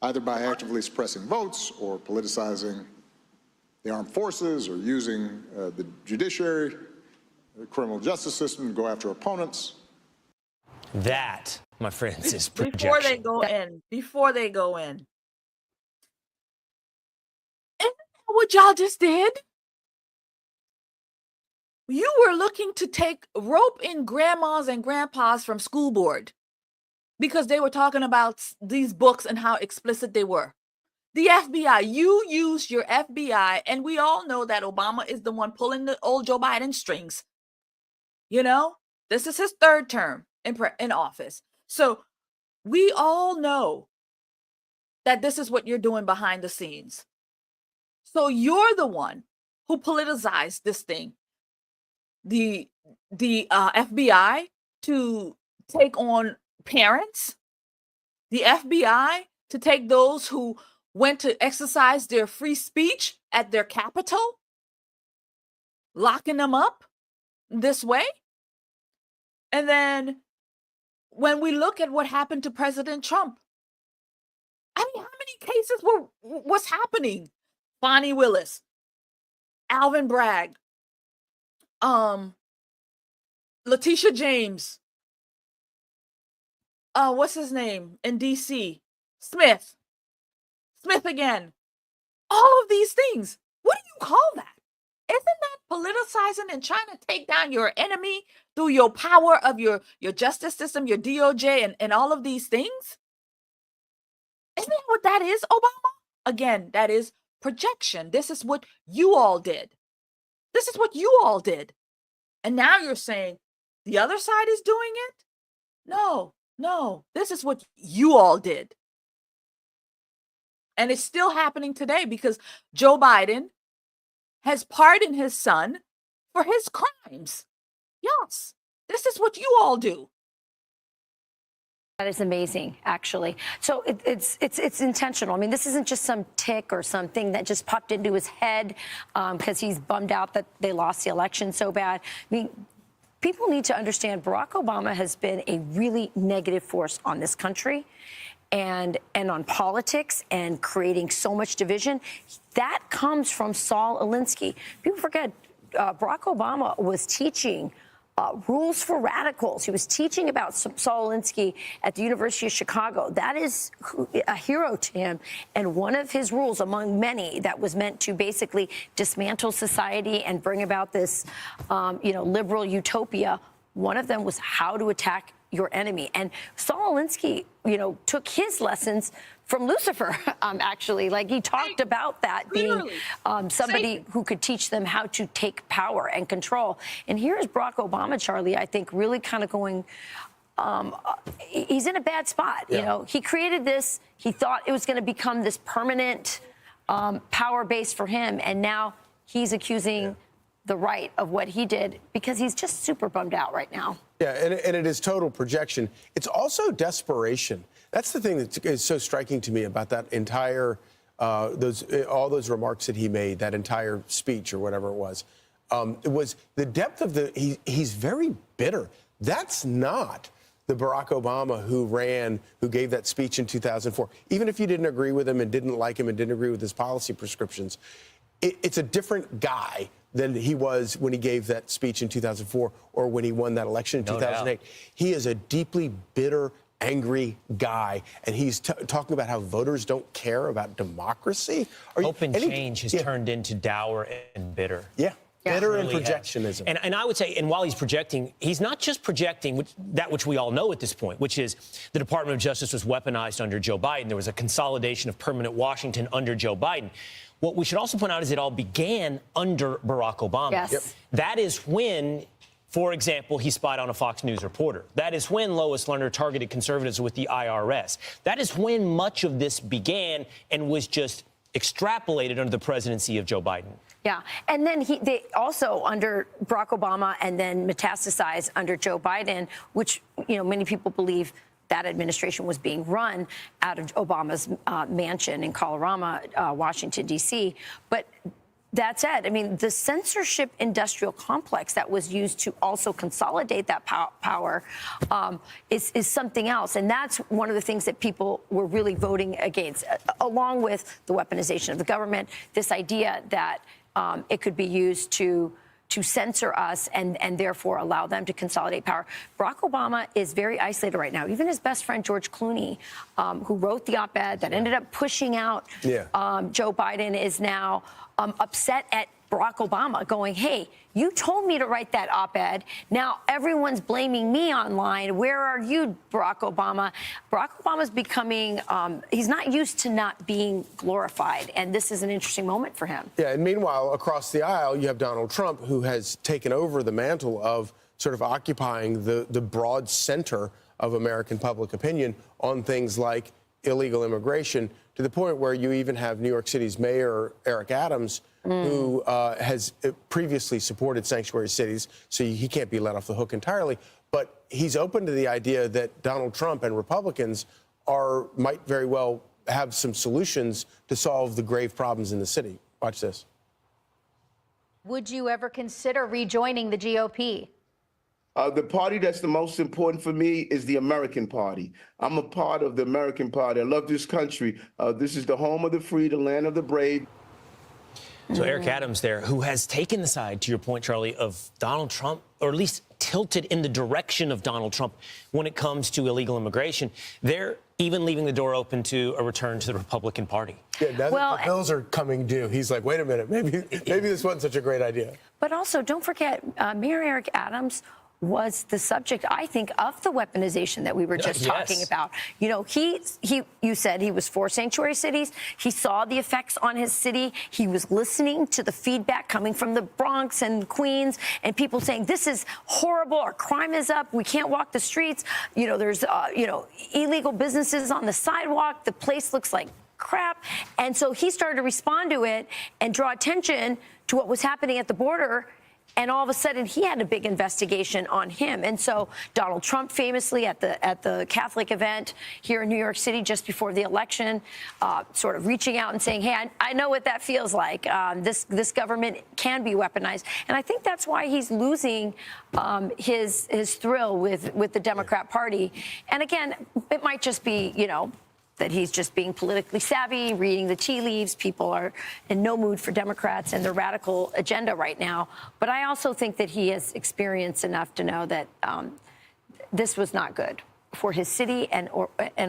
either by actively suppressing votes or politicizing the armed forces or using the judiciary, the criminal justice system to go after opponents. That, my friends, is projection. Before they go in. And what y'all just did? You were looking to rope in grandmas and grandpas from school board because they were talking about these books and how explicit they were. The FBI, you used your FBI, and we all know that Obama is the one pulling the old Joe Biden strings. You know, this is his third term in office. So we all know that this is what you're doing behind the scenes. So you're the one who politicized this thing. The FBI to take on parents, the FBI to take those who went to exercise their free speech at their capital, locking them up this way? And then when we look at what happened to President Trump, I mean, how many cases what's happening? Bonnie Willis, Alvin Bragg, Letitia James, what's his name in DC? Smith again. All of these things. What do you call that? Isn't that politicizing and trying to take down your enemy through your power of your justice system, your DOJ, and all of these things? Isn't that what that is, Obama? Again, that is projection. This is what you all did. This is what you all did. And now you're saying the other side is doing it? No. This is what you all did. And it's still happening today because Joe Biden has pardoned his son for his crimes. Yes, this is what you all do. That is amazing, actually. So it's intentional. I mean, this isn't just some tick or something that just popped into his head because he's bummed out that they lost the election so bad. I mean, people need to understand Barack Obama has been a really negative force on this country and on politics and creating so much division. That comes from Saul Alinsky. People forget Barack Obama was teaching rules for radicals. He was teaching about Saul Alinsky at the University of Chicago. That is a hero to him. And one of his rules, among many, that was meant to basically dismantle society and bring about this, liberal utopia. One of them was how to attack your enemy. And Saul Alinsky, took his lessons from Lucifer, actually. Like, he talked about that being somebody who could teach them how to take power and control. And here's Barack Obama, Charlie, I think, really kind of going, he's in a bad spot. Yeah. He created this. He thought it was going to become this permanent power base for him. And now he's accusing the right of what he did because he's just super bummed out right now. Yeah, and it is total projection. It's also desperation. That's the thing that is so striking to me about that entire, all those remarks that he made, that entire speech or whatever it was the depth of he's very bitter. That's not the Barack Obama who gave that speech in 2004. Even if you didn't agree with him and didn't like him and didn't agree with his policy prescriptions, it's a different guy than he was when he gave that speech in 2004 or when he won that election in 2008. He is a deeply bitter, angry guy, and he's talking about how voters don't care about democracy. Hope and change has turned into dour and bitter. Yeah. Bitter and really projectionism. And I would say, and while he's projecting, he's not just projecting that which we all know at this point, which is the Department of Justice was weaponized under Joe Biden. There was a consolidation of permanent Washington under Joe Biden. What we should also point out is it all began under Barack Obama. Yes. Yep. That is when, for example, he spied on a Fox News reporter. That is when Lois Lerner targeted conservatives with the IRS. That is when much of this began and was just extrapolated under the presidency of Joe Biden. Yeah. And then they also under Barack Obama and then metastasized under Joe Biden, which, many people believe that administration was being run out of Obama's mansion in Colorado, Washington, D.C. But that said, I mean, the censorship industrial complex that was used to also consolidate that power is something else. And that's one of the things that people were really voting against, along with the weaponization of the government, this idea that it could be used to censor us and therefore allow them to consolidate power. Barack Obama is very isolated right now. Even his best friend, George Clooney, who wrote the op-ed that ended up pushing out Joe Biden, is now upset at Barack Obama, going, hey, you told me to write that op-ed. Now everyone's blaming me online. Where are you, Barack Obama? Barack Obama's becoming, he's not used to not being glorified. And this is an interesting moment for him. Yeah, and meanwhile, across the aisle, you have Donald Trump, who has taken over the mantle of sort of occupying the broad center of American public opinion on things like illegal immigration, to the point where you even have New York City's mayor, Eric Adams, who has previously supported sanctuary cities, so he can't be let off the hook entirely. But he's open to the idea that Donald Trump and Republicans might very well have some solutions to solve the grave problems in the city. Watch this. Would you ever consider rejoining the GOP? The party that's the most important for me is the American Party. I'm a part of the American Party. I love this country. This is the home of the free, the land of the brave. So Eric Adams there, who has taken the side, to your point, Charlie, of Donald Trump, or at least tilted in the direction of Donald Trump when it comes to illegal immigration. They're even leaving the door open to a return to the Republican Party. Yeah, now that the bills are coming due, he's like, wait a minute, maybe this wasn't such a great idea. But also, don't forget, Mayor Eric Adams was the subject, I think, of the weaponization that we were just talking about. You know, you said he was for sanctuary cities. He saw the effects on his city. He was listening to the feedback coming from the Bronx and Queens and people saying, this is horrible. Our crime is up. We can't walk the streets. You know, there's, illegal businesses on the sidewalk. The place looks like crap. And so he started to respond to it and draw attention to what was happening at the border. And all of a sudden, he had a big investigation on him. And so Donald Trump famously at the Catholic event here in New York City just before the election, sort of reaching out and saying, hey, I know what that feels like. This government can be weaponized. And I think that's why he's losing his thrill with the Democrat Party. And again, it might just be, that he's just being politically savvy, reading the tea leaves. People are in no mood for Democrats and their radical agenda right now. But I also think that he has experience enough to know that this was not good for his city and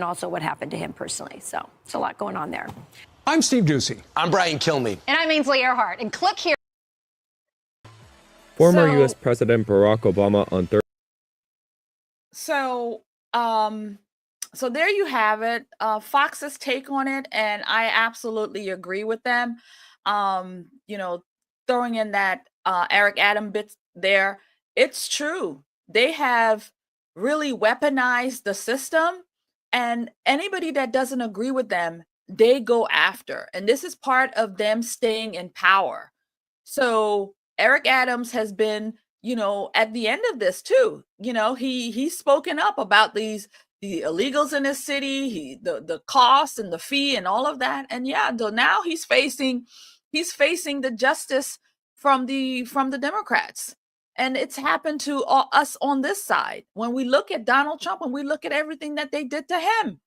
also what happened to him personally. So it's a lot going on there. I'm Steve Ducey. I'm Brian Kilmeade. And I'm Ainsley Earhart. And click here. Former U.S. President Barack Obama on Thursday. So there you have it. Fox's take on it, and I absolutely agree with them. Throwing in that Eric Adams bit there, it's true. They have really weaponized the system, and anybody that doesn't agree with them, they go after. And this is part of them staying in power. So Eric Adams has been, at the end of this too. He's spoken up about the illegals in his city, the cost and the fee and all of that. And now he's facing the justice from the Democrats. And it's happened to us on this side. When we look at Donald Trump and we look at everything that they did to him.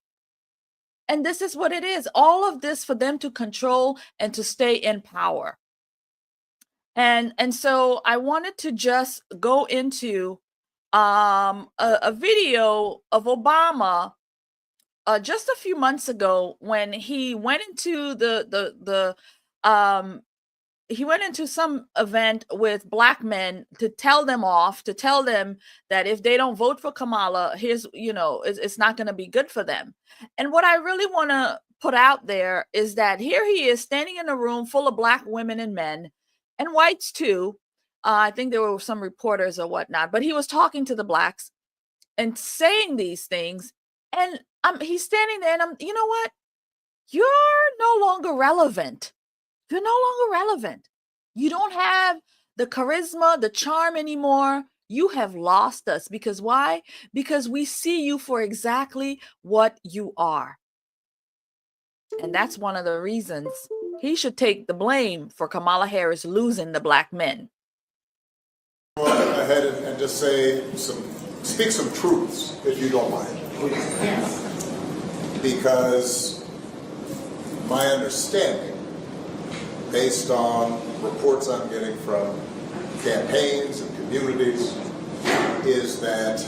And this is what it is. All of this for them to control and to stay in power. And so I wanted to just go into a video of Obama just a few months ago when he went into he went into some event with black men to tell them off, to tell them that if they don't vote for Kamala, it's not going to be good for them. And what I really want to put out there is that here he is standing in a room full of black women and men and whites too. I think there were some reporters or whatnot, but he was talking to the blacks and saying these things. And he's standing there and you know what? You're no longer relevant. You're no longer relevant. You don't have the charisma, the charm anymore. You have lost us. Because why? Because we see you for exactly what you are. And that's one of the reasons he should take the blame for Kamala Harris losing the black men. Go ahead and just speak some truths, if you don't mind, please. Yes. Because my understanding, based on reports I'm getting from campaigns and communities, is that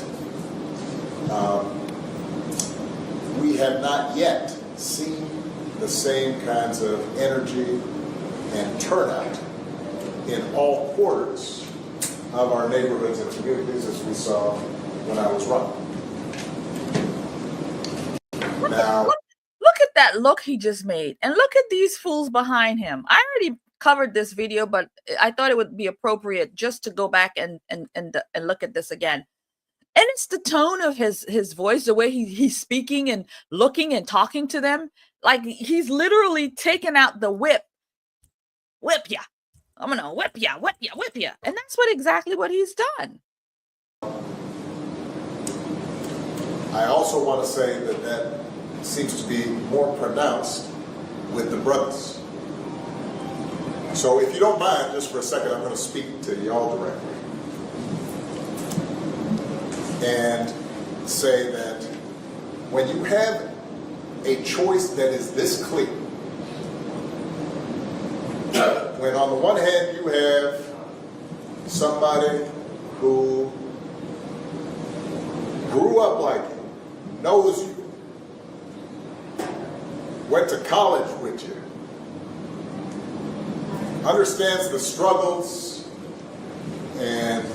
we have not yet seen the same kinds of energy and turnout in all quarters of our neighborhoods and communities as we saw when I was running. Now, look at that look he just made, and look at these fools behind him. I already covered this video, but I thought it would be appropriate just to go back and look at this again. And it's the tone of his voice, the way he's speaking and looking and talking to them, like he's literally taken out the whip ya. I'm gonna whip ya. And that's exactly what he's done. I also want to say that seems to be more pronounced with the brothers. So if you don't mind, just for a second, I'm going to speak to y'all directly and say that when you have a choice that is this clear, when on the one hand you have somebody who grew up like you, knows you, went to college with you, understands the struggles and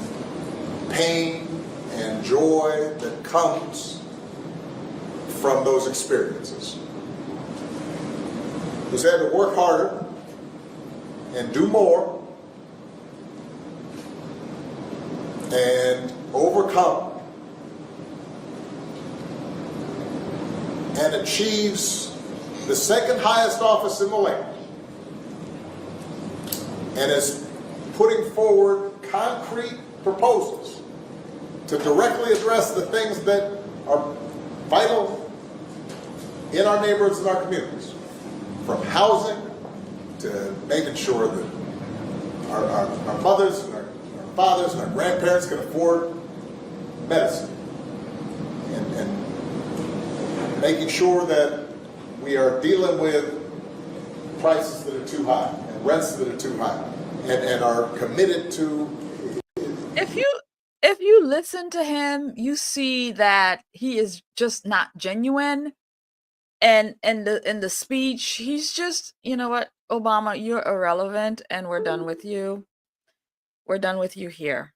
pain and joy that comes from those experiences, who's had to work harder and do more and overcome and achieves the second highest office in the land and is putting forward concrete proposals to directly address the things that are vital in our neighborhoods and our communities, from housing to making sure that our mothers and our fathers and our grandparents can afford medicine, and making sure that we are dealing with prices that are too high and rents that are too high, and are committed to. If you listen to him, you see that he is just not genuine. And in the speech, he's just, you know what, Obama, you're irrelevant, and we're done with you. We're done with you here.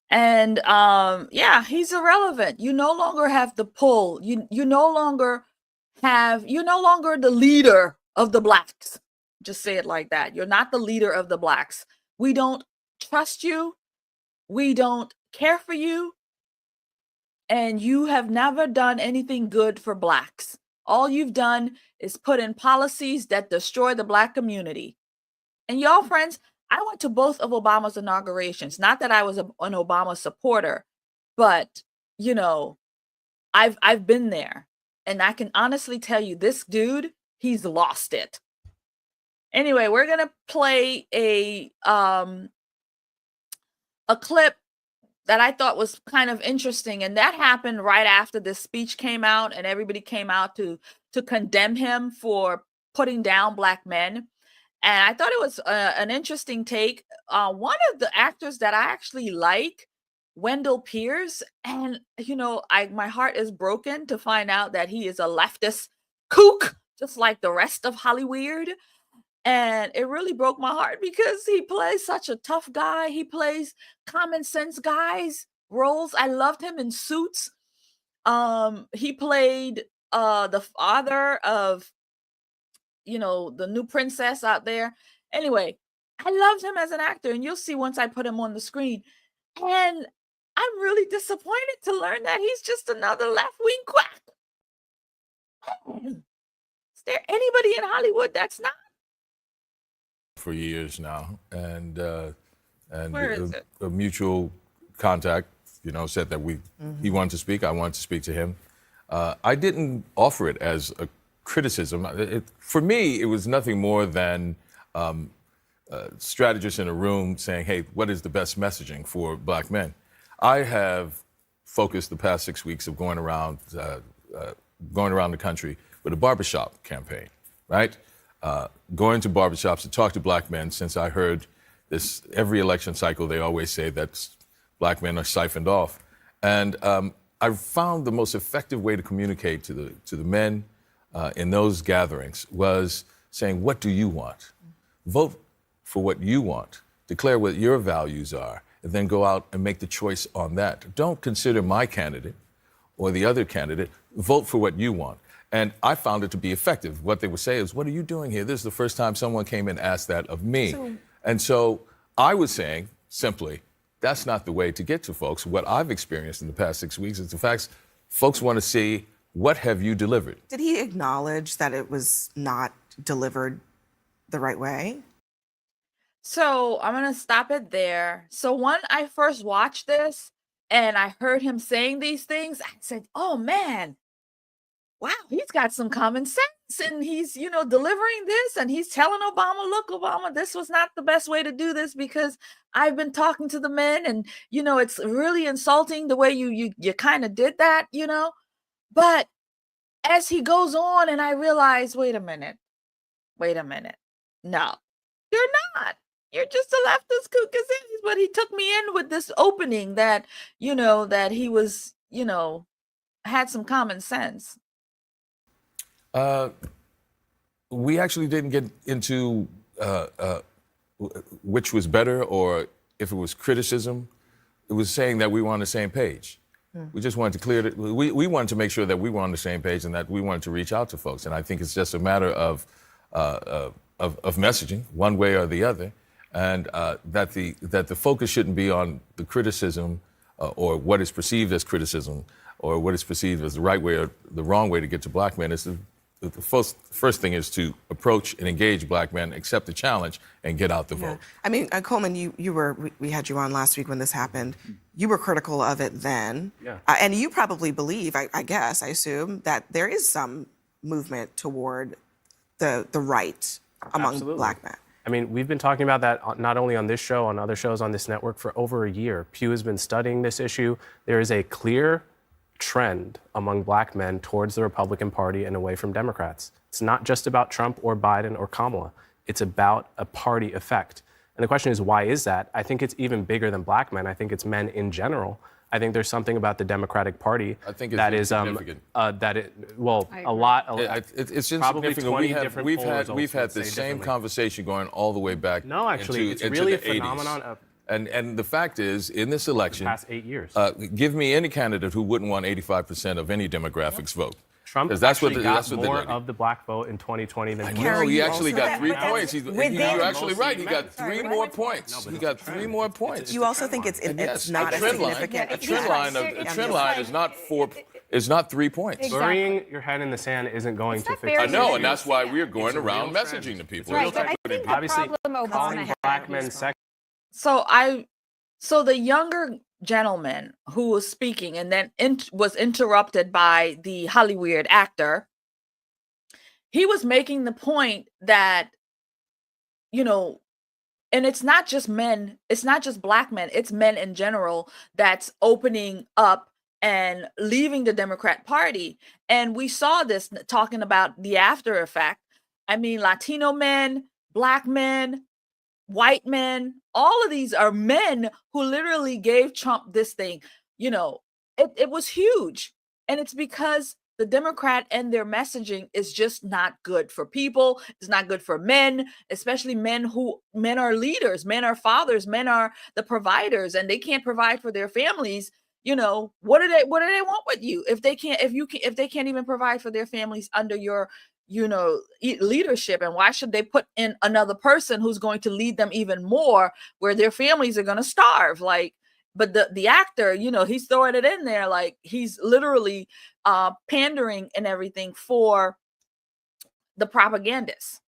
And yeah, he's irrelevant. You no longer have the pull. You're no longer the leader of the blacks. Just say it like that. You're not the leader of the blacks. We don't trust you. We don't care for you. And you have never done anything good for blacks. All you've done is put in policies that destroy the black community. And y'all, friends, I went to both of Obama's inaugurations. Not that I was an Obama supporter, but you know, I've been there, and I can honestly tell you, this dude, he's lost it. Anyway, we're gonna play a clip that I thought was kind of interesting, and that happened right after this speech came out, and everybody came out to condemn him for putting down black men. And I thought it was an interesting take. One of the actors that I actually like, Wendell Pierce, and you know, my heart is broken to find out that he is a leftist kook, just like the rest of Hollywried. And it really broke my heart because he plays such a tough guy. He plays common sense guys roles. I loved him in Suits. He played the father of, you know, the new princess out there. Anyway, I loved him as an actor, and you'll see once I put him on the screen. And I'm really disappointed to learn that he's just another left-wing quack. Is there anybody in Hollywood that's not? For years now, and Where is it? a mutual contact, you know, said that he wanted to speak. I wanted to speak to him. I didn't offer it as a criticism. For me, it was nothing more than strategists in a room saying, "Hey, what is the best messaging for black men?" I have focused the past 6 weeks of going around the country with a barbershop campaign, right? Going to barbershops to talk to black men, since I heard this every election cycle, they always say that black men are siphoned off. And I found the most effective way to communicate to the men in those gatherings was saying, what do you want? Vote for what you want. Declare what your values are, and then go out and make the choice on that. Don't consider my candidate or the other candidate. Vote for what you want. And I found it to be effective. What they would say is, what are you doing here? This is the first time someone came and asked that of me. And so I was saying, simply, that's not the way to get to folks. What I've experienced in the past 6 weeks is the fact folks want to see, what have you delivered? Did he acknowledge that it was not delivered the right way? So I'm going to stop it there. So when I first watched this and I heard him saying these things, I said, oh man, wow, he's got some common sense and he's, delivering this and he's telling Obama, look, Obama, this was not the best way to do this because I've been talking to the men and, it's really insulting the way you kind of did that, But as he goes on and I realize, wait a minute. No, you're not. You're just a leftist kookazies. But he took me in with this opening that, that he was, had some common sense. We actually didn't get into which was better or if it was criticism. It was saying that we were on the same page. We just wanted to clear it. We wanted to make sure that we were on the same page and that we wanted to reach out to folks. And I think it's just a matter of messaging, one way or the other, and that the focus shouldn't be on the criticism or what is perceived as criticism or what is perceived as the right way or the wrong way to get to black men. The first thing is to approach and engage black men, accept the challenge, and get out the vote. I mean, Coleman, we had you on last week when this happened. You were critical of it then. And you probably believe, I assume, that there is some movement toward the right among black men. I mean, we've been talking about that not only on this show, on other shows on this network for over a year. Pew has been studying this issue. There is a clear trend among black men towards the Republican Party and away from Democrats. It's not just about Trump or Biden or Kamala. It's about a party effect. And the question is, why is that? I think it's even bigger than black men. I think it's men in general. I think there's something about the Democratic Party that is significant. A lot. It's probably insignificant. 20 different We've had the same conversation going all the way back. No, actually, into, it's really into the a phenomenon 80s. of And the fact is, in this election, the past 8 years, give me any candidate who wouldn't want 85% of any demographics vote. Trump actually got more of the black vote in 2020 than No, he actually got 3 points. You're actually right. He got 3 more points. He got 3 more points. You also think it's not as significant? A trend line is not 4. It's not 3 points. Burying your head in the sand isn't going to fix it. I know, and that's why we're going around messaging to people. Right, but I think the Obviously, problem calling Obama black men sexist. So the younger gentleman who was speaking and then was interrupted by the Hollywried actor, he was making the point that, and it's not just men, it's not just black men, it's men in general that's opening up and leaving the Democrat Party. And we saw this talking about the after effect. I mean, Latino men, black men, white men, all of these are men who literally gave Trump this thing. It was huge. And it's because the Democrat and their messaging is just not good for people. It's not good for men, especially men are leaders, men are fathers, men are the providers, and they can't provide for their families. What do they want with you if they can't even provide for their families under your leadership? And why should they put in another person who's going to lead them even more, where their families are going to starve? But the actor, he's throwing it in there like he's literally pandering and everything for the propagandists.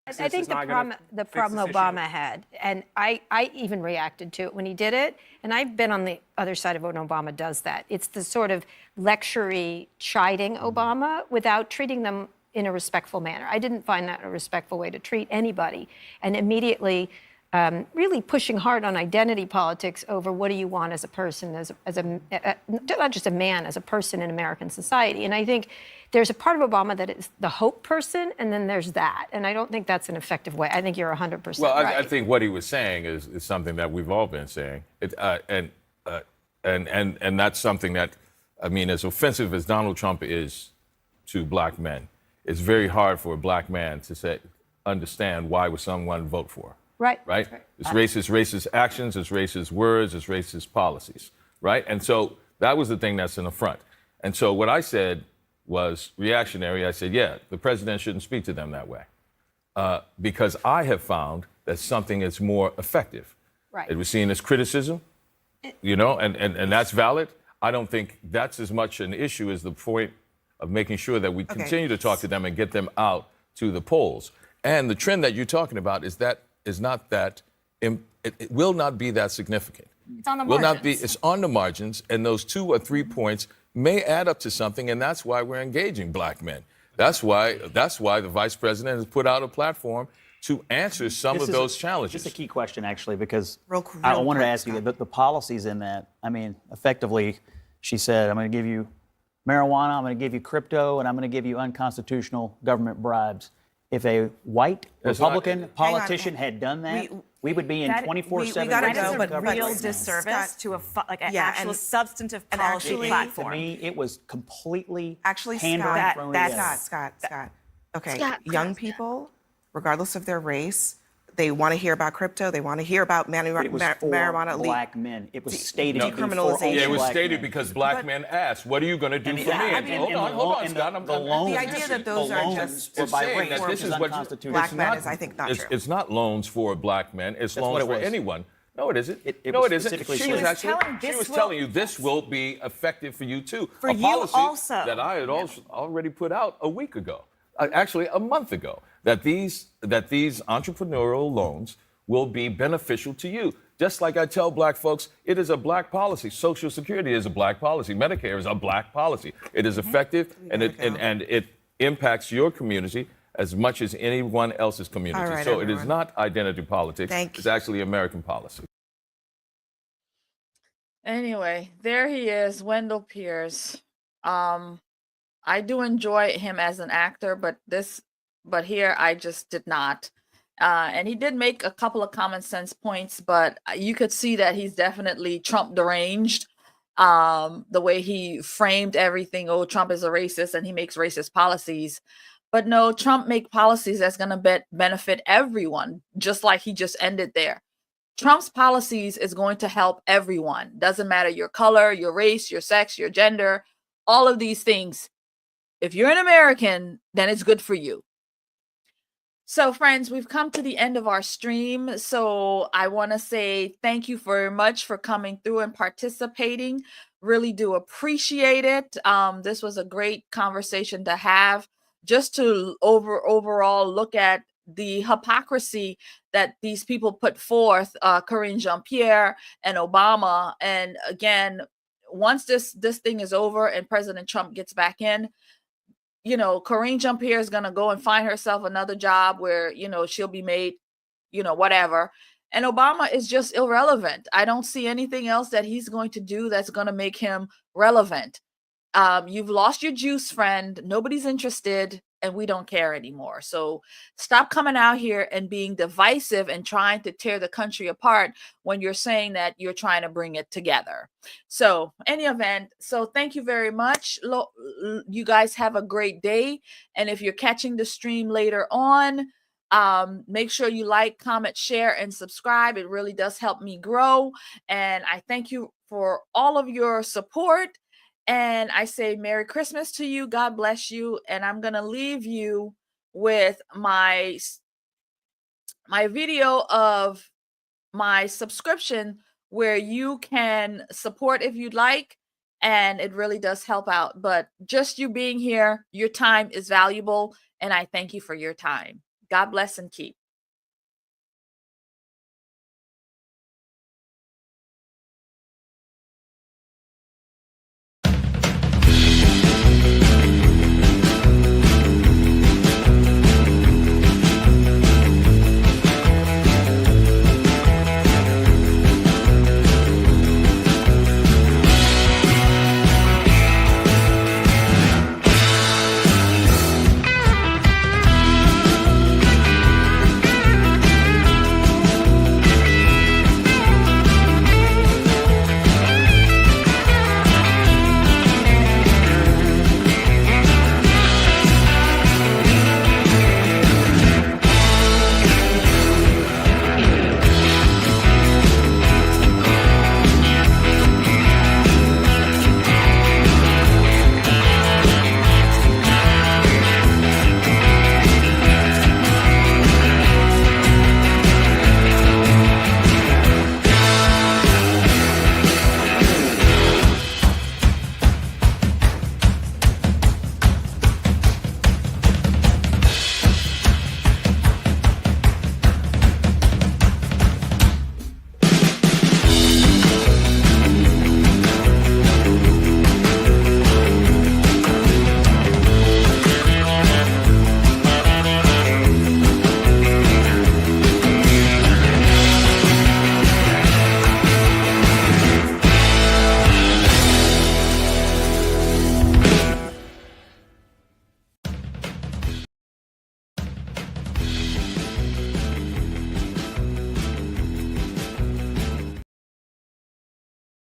I think the problem Obama had, and I even reacted to it when he did it, and I've been on the other side of when Obama does that. It's the sort of lectury chiding Obama without treating them in a respectful manner. I didn't find that a respectful way to treat anybody, and immediately really pushing hard on identity politics over what do you want as a person, not just a man, as a person in American society. And I think there's a part of Obama that is the hope person, and then there's that. And I don't think that's an effective way. I think you're 100% right. I think what he was saying is something that we've all been saying. And that's something that, I mean, as offensive as Donald Trump is to black men, it's very hard for a black man to understand why would someone vote for. Right. It's racist actions, it's racist words, it's racist policies, right? And so that was the thing that's in the front. And so what I said was reactionary. I said, yeah, the president shouldn't speak to them that way. Because I have found that something is more effective. Right. It was seen as criticism, and that's valid. I don't think that's as much an issue as the point of making sure that we continue to talk to them and get them out to the polls. And the trend that you're talking about is not that, it will not be that significant. It's on the margins. It's on the margins, and those 2 or 3 points may add up to something, and that's why we're engaging black men. That's why the vice president has put out a platform to answer some of those challenges. This is a key question, actually, because real I wanted to ask you the policies in that. I mean, effectively, she said, I'm going to give you marijuana, I'm going to give you crypto, and I'm going to give you unconstitutional government bribes. If a white Republican politician had done that, we would be in 24/7. That is a real disservice to an actual substantive policy platform. To me, it was completely Scott, from the Scott. Okay, young people, regardless of their race, they want to hear about crypto. They want to hear about marijuana. Black men. It was stated decriminalization. Yeah, it was stated because black men asked, "What are you going to do for me?" Hold on, Scott. The idea that those are just by race this is what black men is, I think, not true. It's not loans for black men. It's loans for anyone. No, it isn't. No, it isn't. She was telling you this will be effective for you too. For a you policy also. that I had already put out a week ago, actually a month ago, that these entrepreneurial loans will be beneficial to you. Just like I tell black folks, it is a black policy. Social Security is a black policy. Medicare is a black policy. It is effective and it impacts your community as much as anyone else's community. All right, so everyone. it is not identity politics. It's actually American policy. Anyway, there he is, Wendell Pierce. I do enjoy him as an actor, but here I just did not. And he did make a couple of common sense points, but you could see that he's definitely Trump deranged. The way he framed everything, oh, Trump is a racist and he makes racist policies. But no, Trump make policies that's going to benefit everyone, just like he just ended there. Trump's policies is going to help everyone. Doesn't matter your color, your race, your sex, your gender, all of these things. If you're an American, then it's good for you. So friends, we've come to the end of our stream. So I want to say thank you very much for coming through and participating. Really do appreciate it. This was a great conversation to have, just to overall look at the hypocrisy that these people put forth, Karine Jean-Pierre and Obama. And again, once this thing is over and President Trump gets back in, you know, Karine Jean-Pierre is going to go and find herself another job where, you know, she'll be made, you know, whatever. And Obama is just irrelevant. I don't see anything else that he's going to do that's going to make him relevant. You've lost your juice, friend. Nobody's interested, and we don't care anymore. So stop coming out here and being divisive and trying to tear the country apart when you're saying that you're trying to bring it together. So any event, so thank you very much. You guys have a great day. And if you're catching the stream later on, make sure you like, comment, share, and subscribe. It really does help me grow. And I thank you for all of your support. And I say Merry Christmas to you. God bless you. And I'm going to leave you with my video of my subscription where you can support if you'd like. And it really does help out. But just you being here, your time is valuable. And I thank you for your time. God bless and keep.